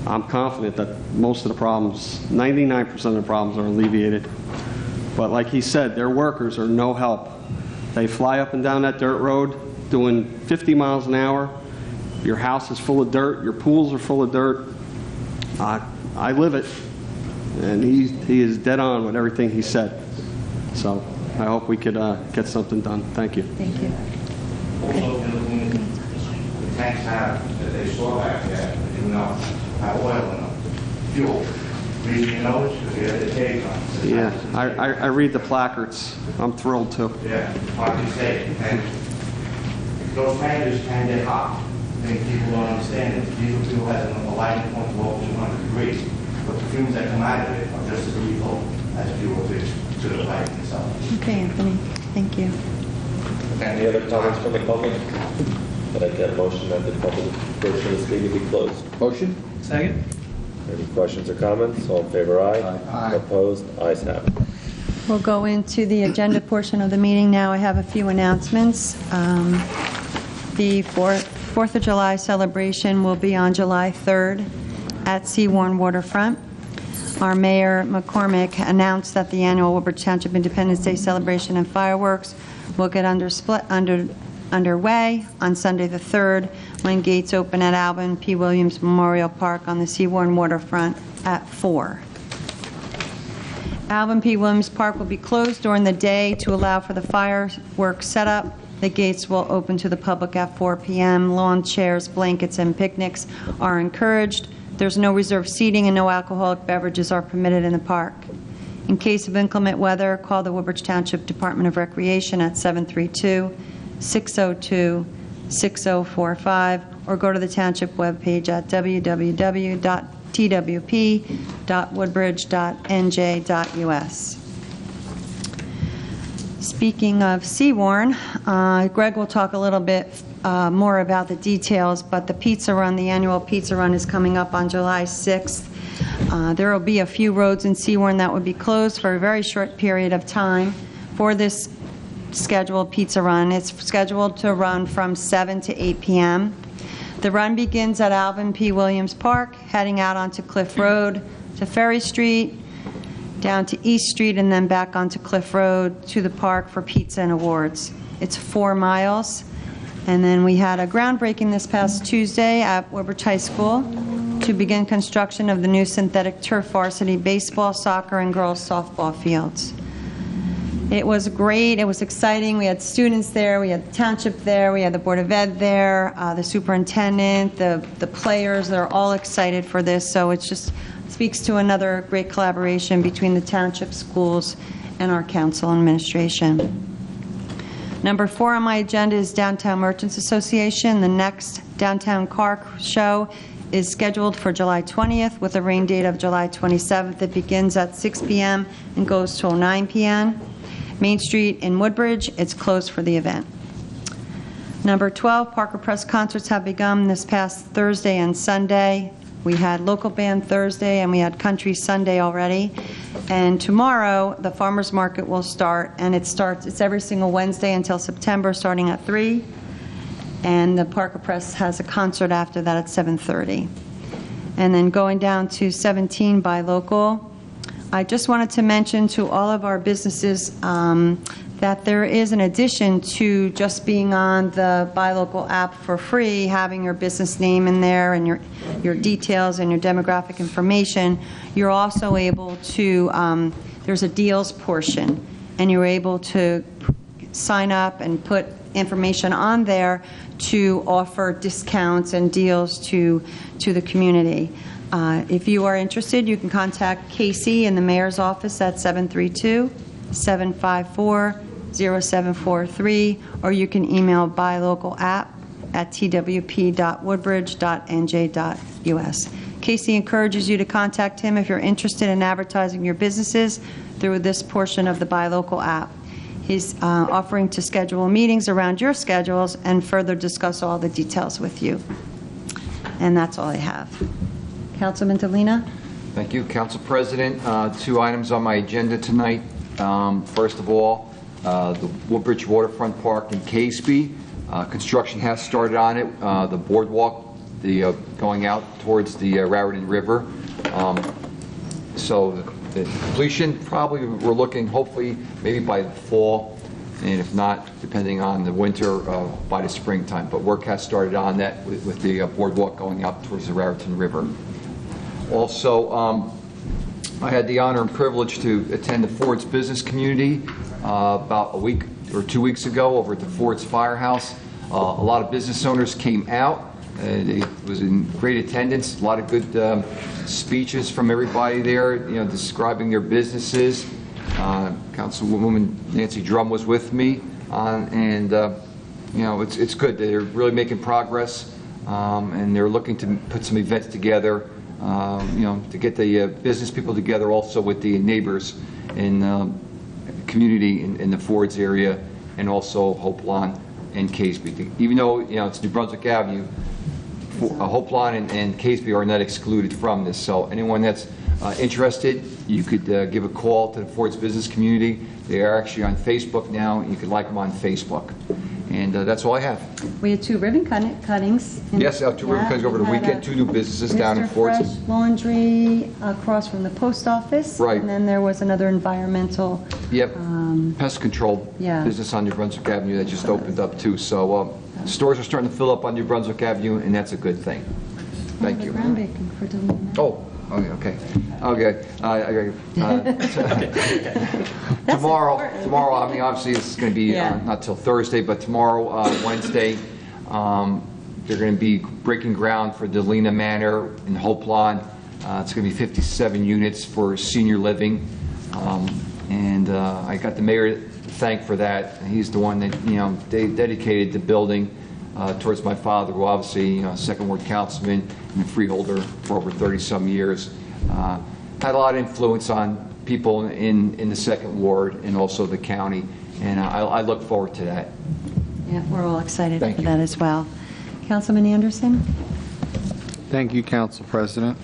I'm confident that most of the problems, 99% of the problems, are alleviated. But like he said, their workers are no help. They fly up and down that dirt road doing 50 miles an hour. Your house is full of dirt. Your pools are full of dirt. I live it. And he is dead on with everything he said. So I hope we could get something done. Thank you. Thank you. Also, the tanks that they store back there, you know, have oil in them, fuel. Reason you know it, because they had the tape on. Yeah, I read the placards. I'm thrilled too. Yeah, hard to say. And those tankers can get hot. I think people don't understand it. Diesel fuel has a lighting point of over 200 degrees, but the fumes that come out of it are just as lethal as fuel to the pipe itself. Okay, Anthony. Thank you. Any other comments from the public? Could I get a motion that the public portion of this meeting be closed? Motion? Second? Any questions or comments? All in favor, aye. Aye. Opposed? Ayes have it. We'll go into the agenda portion of the meeting now. I have a few announcements. The 4th of July celebration will be on July 3rd at Seawarn Waterfront. Our Mayor McCormick announced that the annual Woodbridge Township Independence Day celebration and fireworks will get underway on Sunday the 3rd when gates open at Alvin P. Williams Memorial Park on the Seawarn Waterfront at 4. Alvin P. Williams Park will be closed during the day to allow for the fireworks setup. The gates will open to the public at 4 p.m. Lawn chairs, blankets, and picnics are encouraged. There's no reserved seating and no alcoholic beverages are permitted in the park. In case of inclement weather, call the Woodbridge Township Department of Recreation at 732-602-6045 or go to the Township webpage at www.twp.woodbridge.nj.us. Speaking of Seawarn, Greg will talk a little bit more about the details, but the pizza run, the annual pizza run, is coming up on July 6th. There will be a few roads in Seawarn that will be closed for a very short period of time for this scheduled pizza run. It's scheduled to run from 7 to 8 p.m. The run begins at Alvin P. Williams Park, heading out onto Cliff Road to Ferry Street, down to East Street, and then back onto Cliff Road to the park for pizza and awards. It's 4 miles. And then we had a groundbreaking this past Tuesday at Woodbridge High School to begin construction of the new synthetic turf varsity baseball, soccer, and girls softball fields. It was great. It was exciting. We had students there. We had the township there. We had the Board of Ed there, the superintendent, the players. They're all excited for this. So it just speaks to another great collaboration between the township schools and our council and administration. Number 4 on my agenda is Downtown Merchants Association. The next Downtown Car Show is scheduled for July 20th with a rain date of July 27th. It begins at 6 p.m. and goes till 9 p.m. Main Street in Woodbridge, it's closed for the event. Number 12, Parker Press concerts have begun this past Thursday and Sunday. We had local band Thursday and we had country Sunday already. And tomorrow, the farmers market will start, and it's every single Wednesday until September, starting at 3. And the Parker Press has a concert after that at 7:30. And then going down to 17 Buy Local, I just wanted to mention to all of our businesses that there is an addition to just being on the Buy Local app for free, having your business name in there and your details and your demographic information. You're also able to, there's a deals portion, and you're able to sign up and put information on there to offer discounts and deals to the community. If you are interested, you can contact Casey in the mayor's office at 732-754-0743, or you can email buylocalapp@twp.woodbridge.nj.us. Casey encourages you to contact him if you're interested in advertising your businesses through this portion of the Buy Local app. He's offering to schedule meetings around your schedules and further discuss all the details with you. And that's all I have. Councilman Delina? Thank you, Council President. 2 items on my agenda tonight. First of all, the Woodbridge Waterfront Park in Caseby. Construction has started on it. The boardwalk, going out towards the Raritan River. So the completion, probably we're looking hopefully maybe by the fall, and if not, depending on the winter, by the springtime. But work has started on that with the boardwalk going out towards the Raritan River. Also, I had the honor and privilege to attend the Ford's business community about a week or 2 weeks ago over at the Ford's Firehouse. A lot of business owners came out. It was in great attendance. A lot of good speeches from everybody there, describing their businesses. Councilwoman Nancy Drum was with me, and it's good. They're really making progress, and they're looking to put some events together. To get the business people together, also with the neighbors in community in the Fords area, and also Hope Lawn and Caseby. Even though it's New Brunswick Avenue, Hope Lawn and Caseby are not excluded from this. So anyone that's interested, you could give a call to the Fords business community. They are actually on Facebook now. You can like them on Facebook. And that's all I have. We had 2 ribbon cuttings. Yes, 2 ribbon cuttings over the weekend. 2 new businesses down in Fords. Fresh Laundry across from the post office. Right. And then there was another environmental. Yep. Pest control business on New Brunswick Avenue that just opened up too. So stores are starting to fill up on New Brunswick Avenue, and that's a good thing. Thank you. Groundbreaking for doing that. Oh. Okay. Tomorrow. I mean, obviously, it's going to be not till Thursday, but tomorrow, Wednesday, they're going to be breaking ground for the Lena Manor in Hope Lawn. It's going to be 57 units for senior living, and I got the mayor to thank for that. He's the one that they dedicated the building towards my father, who obviously, second ward councilman and a freeholder for over 30-some years. Had a lot of influence on people in the second ward and also the county, and I look forward to that. Yeah, we're all excited for that as well. Councilman Anderson? Thank you, Council President.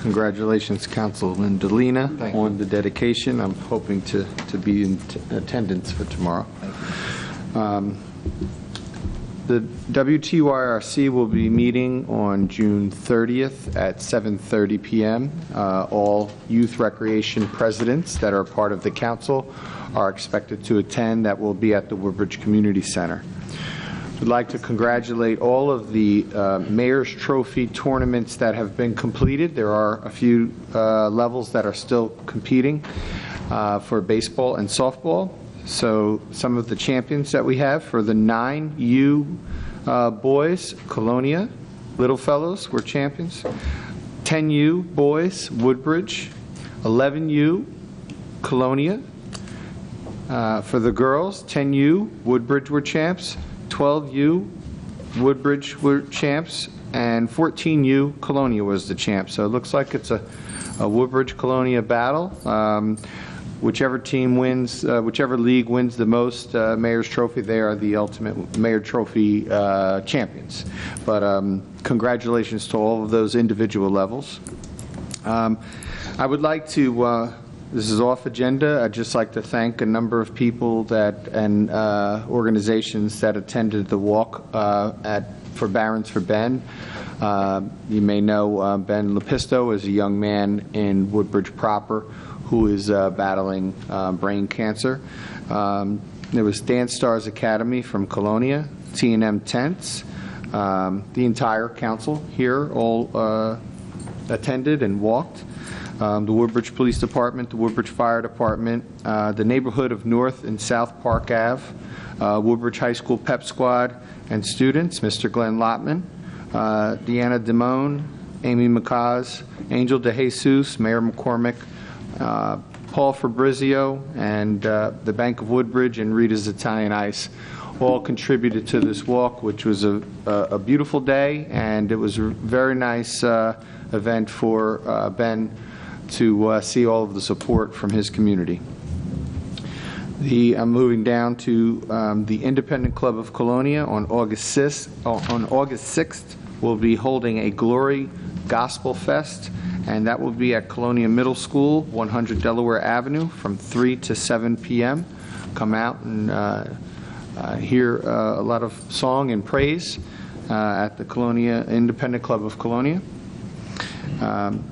Congratulations, Councilman DeLina, on the dedication. I'm hoping to be in attendance for tomorrow. The WTYRC will be meeting on June 30th at 7:30 p.m. All youth recreation presidents that are part of the council are expected to attend. That will be at the Woodbridge Community Center. We'd like to congratulate all of the Mayor's Trophy tournaments that have been completed. There are a few levels that are still competing for baseball and softball. So some of the champions that we have for the 9U boys, Colonia, Little Fellows were champions. 10U boys, Woodbridge. 11U, Colonia. For the girls, 10U, Woodbridge were champs. 12U, Woodbridge were champs. And 14U, Colonia was the champ. So it looks like it's a Woodbridge-Colonia battle. Whichever team wins, whichever league wins the most Mayor's Trophy, they are the ultimate Mayor Trophy champions. But congratulations to all of those individual levels. I would like to, this is off agenda, I'd just like to thank a number of people and organizations that attended the walk for Barons for Ben. You may know Ben Lepisto is a young man in Woodbridge proper who is battling brain cancer. There was Dance Stars Academy from Colonia, T&M Tents. The entire council here all attended and walked. The Woodbridge Police Department, the Woodbridge Fire Department, the neighborhood of North and South Park Ave, Woodbridge High School Pep Squad and students, Mr. Glenn Lotman, Deanna Dimone, Amy McCaz, Angel DeJesus, Mayor McCormick, Paul Fabrizio, and the Bank of Woodbridge and Rita's Italian Ice all contributed to this walk, which was a beautiful day, and it was a very nice event for Ben to see all of the support from his community. I'm moving down to the Independent Club of Colonia on August 6th. We'll be holding a Glory Gospel Fest, and that will be at Colonia Middle School, 100 Delaware Avenue, from 3 to 7 p.m. come out and hear a lot of song and praise at the Colonia Independent Club of Colonia.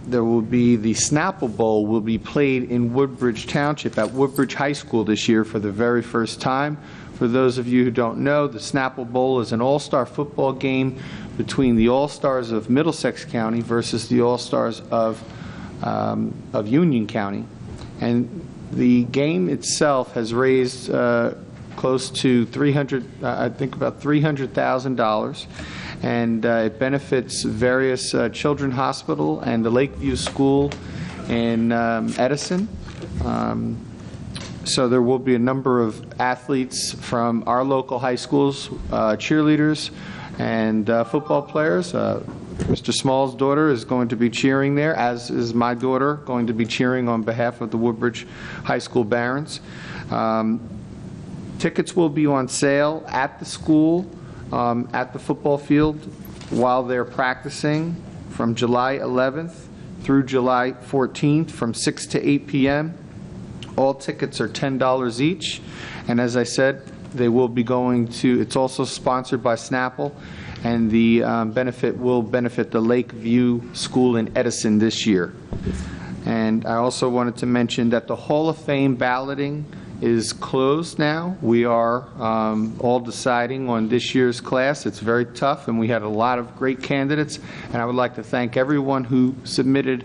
There will be the Snapple Bowl will be played in Woodbridge Township at Woodbridge High School this year for the very first time. For those of you who don't know, the Snapple Bowl is an all-star football game between the All-Stars of Middlesex County versus the All-Stars of Union County. And the game itself has raised close to about $300,000, and it benefits various Children's Hospital and the Lakeview School in Edison. So there will be a number of athletes from our local high schools, cheerleaders and football players. Mr. Small's daughter is going to be cheering there, as is my daughter, going to be cheering on behalf of the Woodbridge High School Barons. Tickets will be on sale at the school, at the football field, while they're practicing from July 11th through July 14th from 6 to 8 p.m. All tickets are $10 each, and as I said, they will be going to, it's also sponsored by Snapple, and the benefit will benefit the Lakeview School in Edison this year. And I also wanted to mention that the Hall of Fame balloting is closed now. We are all deciding on this year's class. It's very tough, and we had a lot of great candidates, and I would like to thank everyone who submitted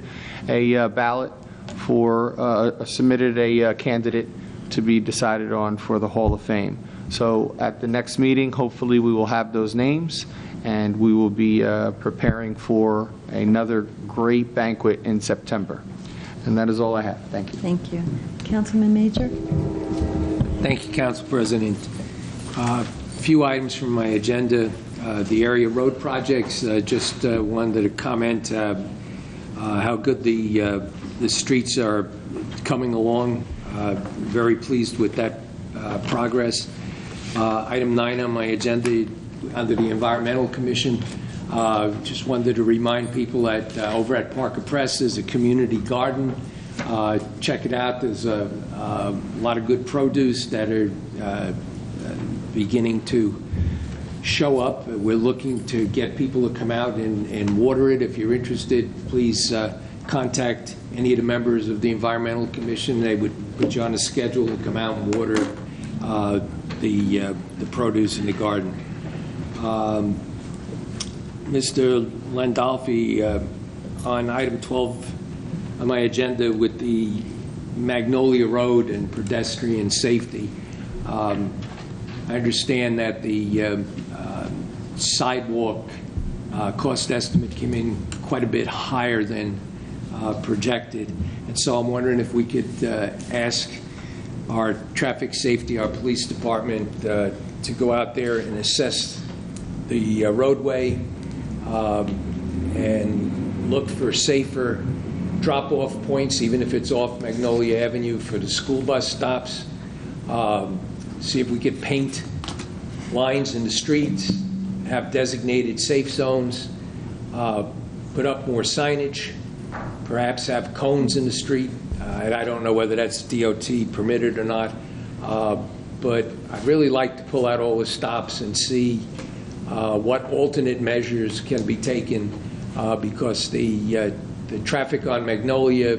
a ballot for submitted a candidate to be decided on for the Hall of Fame. So at the next meeting, hopefully we will have those names, and we will be preparing for another great banquet in September. And that is all I have. Thank you. Thank you. Councilman Major? Thank you, Council President. Few items from my agenda. The area road projects, just wanted to comment how good the streets are coming along. Very pleased with that progress. Item 9 on my agenda, under the Environmental Commission, just wanted to remind people that over at Parker Press is a community garden. Check it out. There's a lot of good produce that are beginning to show up. We're looking to get people to come out and water it. If you're interested, please contact any of the members of the Environmental Commission. They would put you on a schedule to come out and water the produce in the garden. Mr. Landolfi, on item 12 on my agenda with the Magnolia Road and pedestrian safety, I understand that the sidewalk cost estimate came in quite a bit higher than projected, and so I'm wondering if we could ask our traffic safety, our police department, to go out there and assess the roadway and look for safer drop-off points, even if it's off Magnolia Avenue for the school bus stops. See if we could paint lines in the streets, have designated safe zones, put up more signage, perhaps have cones in the street. I don't know whether that's DOT permitted or not, but I'd really like to pull out all the stops and see what alternate measures can be taken, because the traffic on Magnolia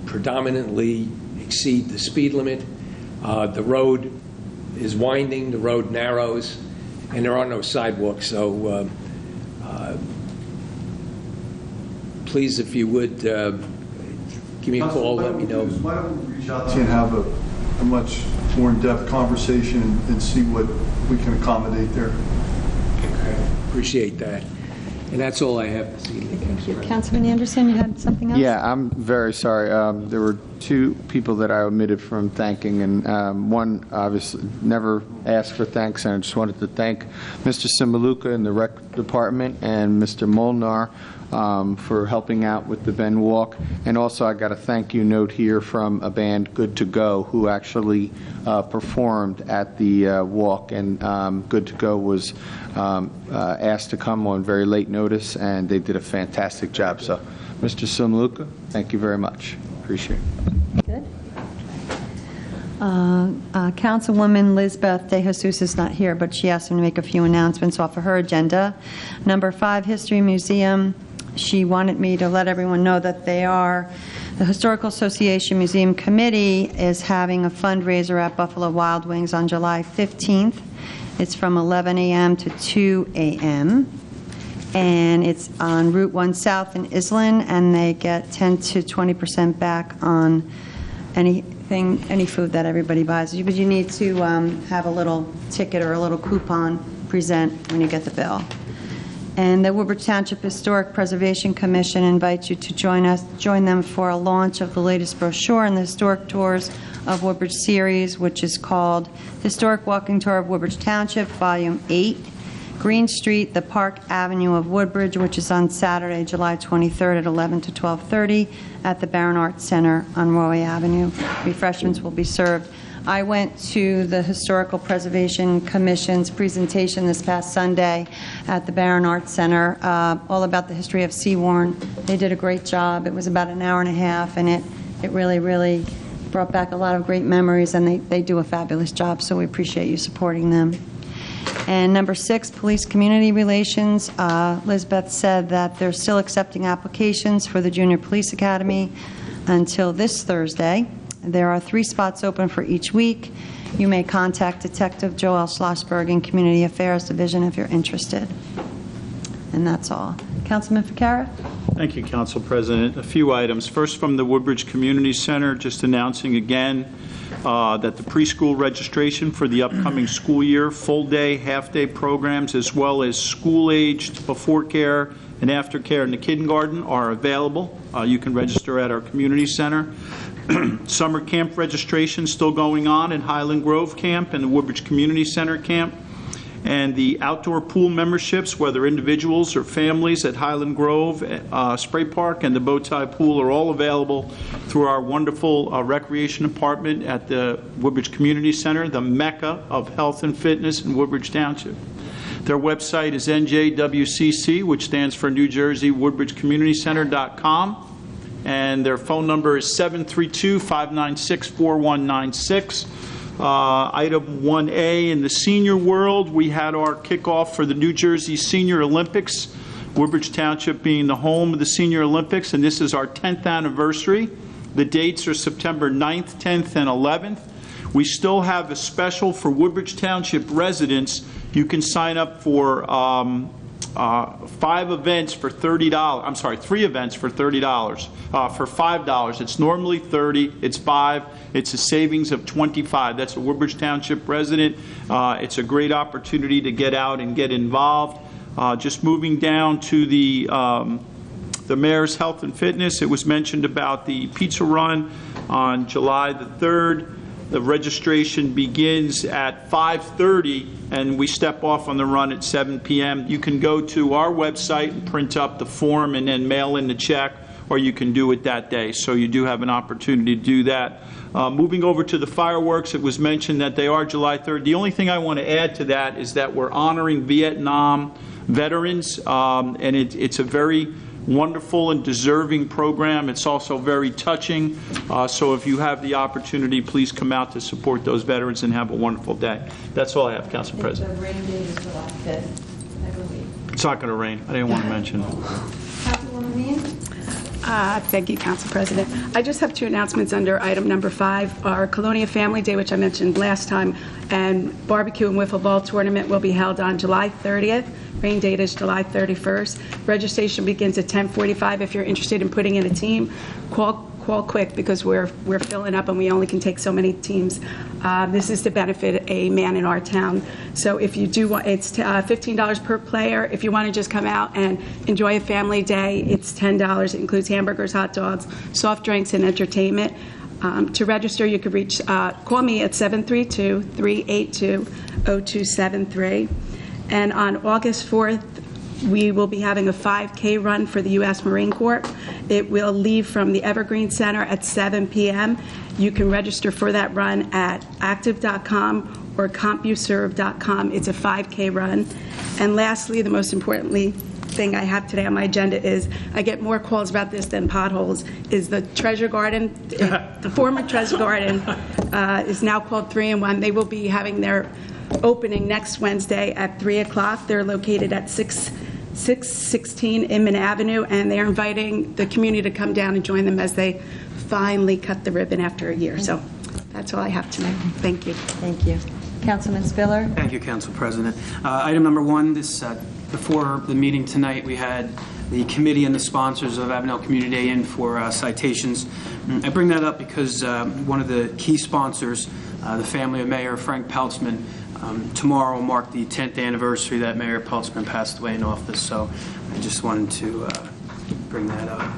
predominantly exceed the speed limit. The road is winding, the road narrows, and there are no sidewalks. So please, if you would, give me a call, let me know. Why don't we reach out to you and have a much more in-depth conversation and see what we can accommodate there. Okay. Appreciate that. And that's all I have this evening. Thank you. Councilman Anderson, you had something else? Yeah, I'm very sorry. There were two people that I omitted from thanking, and one obviously never asked for thanks, and I just wanted to thank Mr. Simaluka in the rec department and Mr. Molnar for helping out with the Bend Walk. And also I got a thank you note here from a band, Good to Go, who actually performed at the walk, and Good to Go was asked to come on very late notice, and they did a fantastic job. So, Mr. Simaluka, thank you very much. Appreciate it. Good. Councilwoman Lizbeth De Jesus is not here, but she asked me to make a few announcements off of her agenda. Number 5, History Museum. She wanted me to let everyone know that the Historical Association Museum Committee is having a fundraiser at Buffalo Wild Wings on July 15th. It's from 11 a.m. to 2 a.m. And it's on Route 1 South in Island, and they get 10 to 20% back on any food that everybody buys. But you need to have a little ticket or a little coupon present when you get the bill. And the Woodbridge Township Historic Preservation Commission invites you to join them for a launch of the latest brochure in the Historic Tours of Woodbridge series, which is called Historic Walking Tour of Woodbridge Township, Volume 8, Green Street, the Park Avenue of Woodbridge, which is on Saturday, July 23rd at 11 to 12:30 at the Barron Arts Center on Roy Avenue. Refreshments will be served. I went to the Historical Preservation Commission's presentation this past Sunday at the Barron Arts Center, all about the history of Seawarn. They did a great job. It was about an hour and a half, and it really, really brought back a lot of great memories, and they do a fabulous job, so we appreciate you supporting them. And number 6, Police Community Relations. Lisbeth said that they're still accepting applications for the Junior Police Academy until this Thursday. There are 3 spots open for each week. You may contact Detective Joel Schlossberg in Community Affairs Division if you're interested. And that's all. Councilman Ficarra? Thank you, Council President. A few items. First, from the Woodbridge Community Center, just announcing again that the preschool registration for the upcoming school year, full-day, half-day programs, as well as school-aged before care and after care in the kindergarten are available. You can register at our community center. Summer camp registration still going on in Highland Grove Camp and the Woodbridge Community Center Camp. And the outdoor pool memberships, whether individuals or families at Highland Grove, Spray Park, and the Bowtie Pool are all available through our wonderful recreation department at the Woodbridge Community Center, the mecca of health and fitness in Woodbridge Township. Their website is NJWCC, which stands for New Jersey Woodbridge Community Center.com. And their phone number is 732-596-4196. Item 1A, in the senior world, we had our kickoff for the New Jersey Senior Olympics, Woodbridge Township being the home of the Senior Olympics, and this is our 10th anniversary. The dates are September 9th, 10th, and 11th. We still have a special for Woodbridge Township residents. You can sign up for 3 events for $30, for $5. It's normally $30, it's $5, it's a savings of $25. That's a Woodbridge Township resident. It's a great opportunity to get out and get involved. Just moving down to the Mayor's Health and Fitness, it was mentioned about the pizza run on July the 3rd. The registration begins at 5:30, and we step off on the run at 7 p.m. You can go to our website and print up the form and then mail in the check, or you can do it that day. So you do have an opportunity to do that. Moving over to the fireworks, it was mentioned that they are July 3rd. The only thing I want to add to that is that we're honoring Vietnam veterans, and it's a very wonderful and deserving program. It's also very touching. So if you have the opportunity, please come out to support those veterans and have a wonderful day. That's all I have, Council President. The rain date is July 5th, I believe. It's not going to rain. I didn't want to mention it. Councilwoman Meehan? Thank you, Council President. I just have 2 announcements under item number 5. Our Colonia Family Day, which I mentioned last time, and barbecue and wiffle ball tournament will be held on July 30th. Rain date is July 31st. Registration begins at 10:45. If you're interested in putting in a team, call quick because we're filling up and we only can take so many teams. This is to benefit a man in our town. So if you do want, it's $15 per player. If you want to just come out and enjoy a family day, it's $10. It includes hamburgers, hot dogs, soft drinks, and entertainment. To register, you could call me at 732-382-0273. And on August 4th, we will be having a 5K run for the U.S. Marine Corps. It will leave from the Evergreen Center at 7 p.m. You can register for that run at active.com or CompuServe.com. It's a 5K run. And lastly, the most importantly, thing I have today on my agenda is, I get more calls about this than potholes, is the Treasure Garden. The former Treasure Garden is now called 3-in-1. They will be having their opening next Wednesday at 3 o'clock. They're located at 616 Inman Avenue, and they're inviting the community to come down and join them as they finally cut the ribbon after a year. So that's all I have tonight. Thank you. Thank you. Councilman Spiller? Thank you, Council President. Item number one, before the meeting tonight, we had the committee and the sponsors of Avenel Community Day in for citations. I bring that up because one of the key sponsors, the family of Mayor Frank Peltzman, tomorrow will mark the 10th anniversary that Mayor Peltzman passed away in office, so I just wanted to bring that up.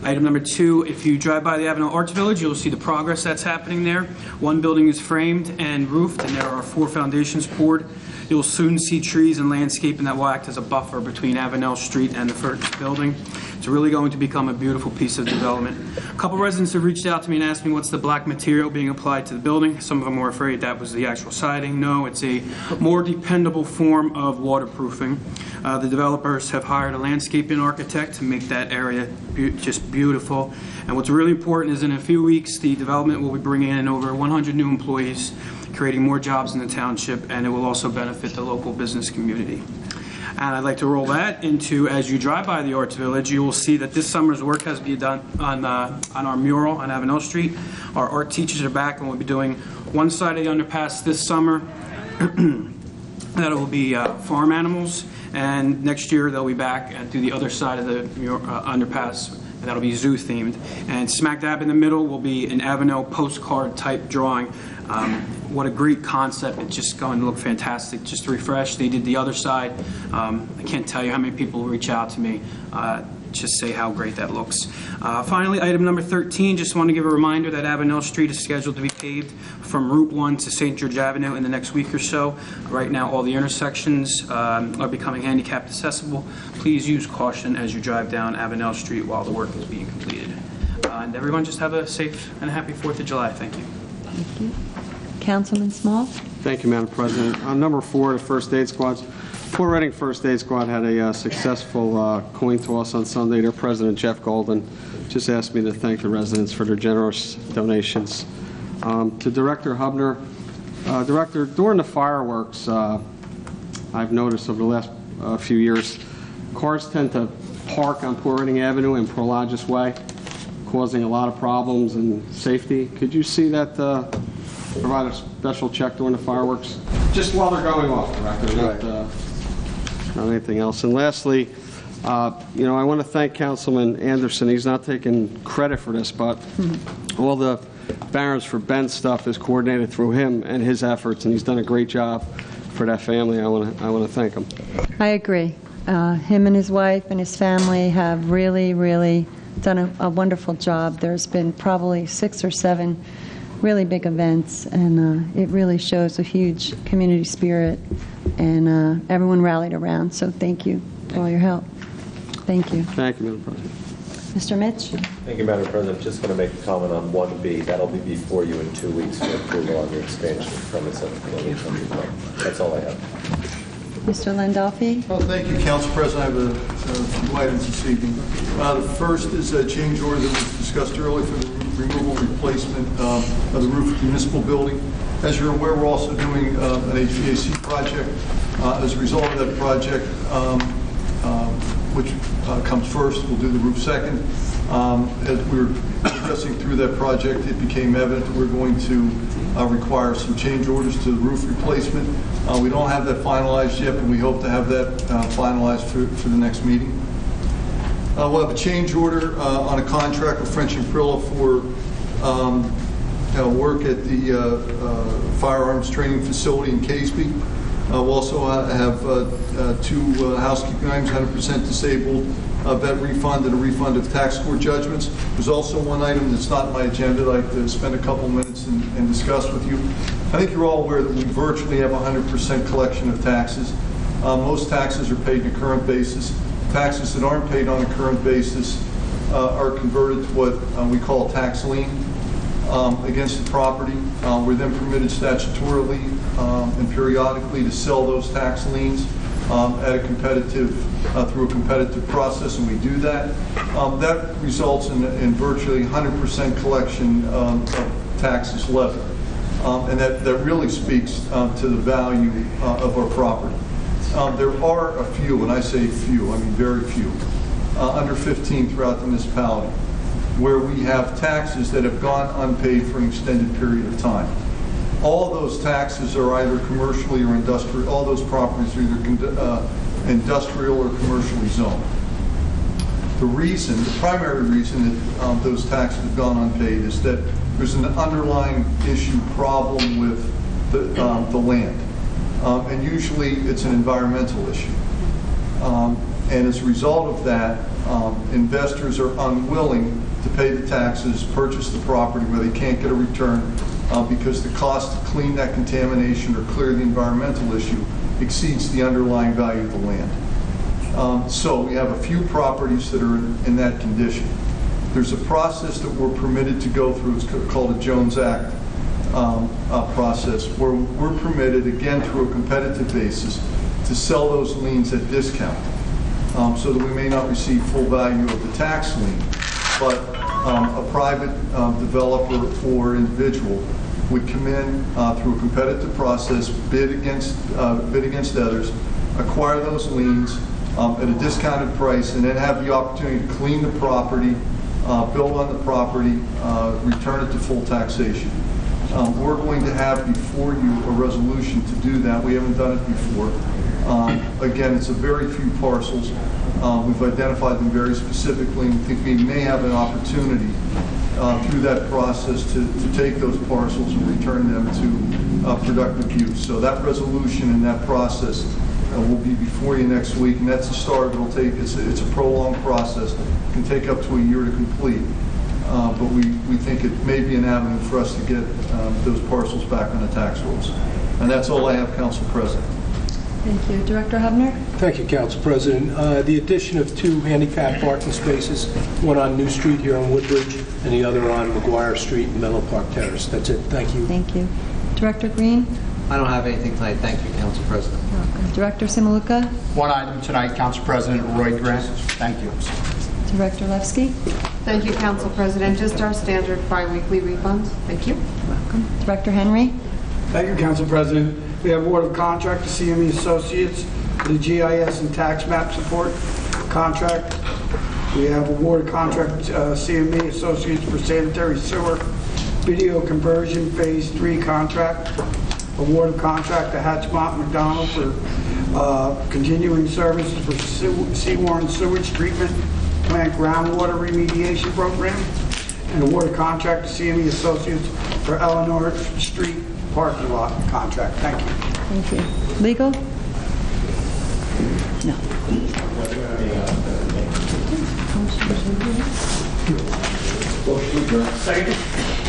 Item number two, if you drive by the Avenel Arts Village, you'll see the progress that's happening there. One building is framed and roofed, and there are 4 foundations poured. You'll soon see trees and landscaping that will act as a buffer between Avenel Street and the first building. It's really going to become a beautiful piece of development. A couple residents have reached out to me and asked me what's the black material being applied to the building. Some of them were afraid that was the actual siding. No, it's a more dependable form of waterproofing. The developers have hired a landscaping architect to make that area just beautiful. And what's really important is in a few weeks, the development will be bringing in over 100 new employees, creating more jobs in the township, and it will also benefit the local business community. And I'd like to roll that into, as you drive by the Arts Village, you will see that this summer's work has been done on our mural on Avenel Street. Our art teachers are back, and we'll be doing one side of the underpass this summer. That will be farm animals, and next year they'll be back and do the other side of the underpass, and that'll be zoo themed. And smack dab in the middle will be an Avenel postcard type drawing. What a great concept. It's just going to look fantastic. Just to refresh, they did the other side. I can't tell you how many people reach out to me, just say how great that looks. Finally, item number 13, just want to give a reminder that Avenel Street is scheduled to be paved from Route 1 to St. George Avenue in the next week or so. Right now, all the intersections are becoming handicapped accessible. Please use caution as you drive down Avenel Street while the work is being completed. And everyone just have a safe and happy 4th of July. Thank you. Thank you. Councilman Small? Thank you, Madam President. On number 4, the first aid squads. Fort Reading First Aid Squad had a successful coin toss on Sunday. Their president, Jeff Golden, just asked me to thank the residents for their generous donations. To Director Hubner, Director, during the fireworks, I've noticed over the last few years, cars tend to park on Port Reading Avenue and Prologis Way, causing a lot of problems and safety. Could you see that, provide a special check during the fireworks? Just while they're going off, Director, not anything else. And lastly, I want to thank Councilman Anderson. He's not taking credit for this, but all the Barons for Ben stuff is coordinated through him and his efforts, and he's done a great job for that family. I want to thank him. I agree. Him and his wife and his family have really, really done a wonderful job. There's been probably 6 or 7 really big events, and it really shows a huge community spirit, and everyone rallied around. So thank you for all your help. Thank you. Thank you, Madam President. Mr. Mitch? Thank you, Madam President. Just going to make a comment on 1B. That'll be before you in 2 weeks for approval on the expansion of premise of the Colonial Country Club. That's all I have. Mr. Landolfi? Well, thank you, Council President. I have a few items this evening. The first is a change order that was discussed earlier for the removal and replacement of the roof of the municipal building. As you're aware, we're also doing an HVAC project. As a result of that project, which comes first, we'll do the roof second. As we were progressing through that project, it became evident that we're going to require some change orders to the roof replacement. We don't have that finalized yet, but we hope to have that finalized for the next meeting. We'll have a change order on a contract with French and Prilla for work at the firearms training facility in Caseby. We'll also have 2 housekeeping items, 100% disabled vet refund and a refund of tax court judgments. There's also one item that's not on my agenda that I'd like to spend a couple minutes and discuss with you. I think you're all aware that we virtually have 100% collection of taxes. Most taxes are paid on a current basis. Taxes that aren't paid on a current basis are converted to what we call tax lien against the property. We're then permitted statutorily and periodically to sell those tax liens at a competitive, through a competitive process, and we do that. That results in virtually 100% collection of taxes levied. And that really speaks to the value of our property. There are a few, and I say few, I mean very few, under 15 throughout the municipality, where we have taxes that have gone unpaid for an extended period of time. All those taxes are either commercially or industrial, all those properties are either industrial or commercially zoned. The primary reason that those taxes have gone unpaid is that there's an underlying issue problem with the land. And usually it's an environmental issue. And as a result of that, investors are unwilling to pay the taxes, purchase the property where they can't get a return because the cost to clean that contamination or clear the environmental issue exceeds the underlying value of the land. So we have a few properties that are in that condition. There's a process that we're permitted to go through. It's called a Jones Act process, where we're permitted, again through a competitive basis, to sell those liens at discount, so that we may not receive full value of the tax lien, but a private developer or individual would come in through a competitive process, bid against others, acquire those liens at a discounted price, and then have the opportunity to clean the property, build on the property, return it to full taxation. We're going to have before you a resolution to do that. We haven't done it before. Again, it's a very few parcels. We've identified them very specifically, and we think we may have an opportunity through that process to take those parcels and return them to productive use. So that resolution and that process will be before you next week, and that's the start. It'll take, it's a prolonged process. It can take up to a year to complete. But we think it may be an avenue for us to get those parcels back on the tax rolls. And that's all I have, Council President. Thank you. Director Hubner? Thank you, Council President. The addition of 2 handicap parking spaces, one on New Street here on Woodbridge, and the other on McGuire Street and Menlo Park Terrace. That's it. Thank you. Thank you. Director Green? I don't have anything tonight. Thank you, Council President. Welcome. Director Simaluka? One item tonight, Council President Roy Grant. Thank you. Director Levsky? Thank you, Council President. Just our standard bi-weekly refunds. Thank you. Welcome. Director Henry? Thank you, Council President. We have award of contract to CME Associates for the GIS and tax map support contract. We have award of contract CME Associates for sanitary sewer video conversion phase 3 contract. Award of contract to Hatchmont McDonald for continuing services for Seawarren sewage treatment plant groundwater remediation program. And award of contract to CME Associates for Eleanor Street parking lot contract. Thank you. Thank you. Legal? No. Second.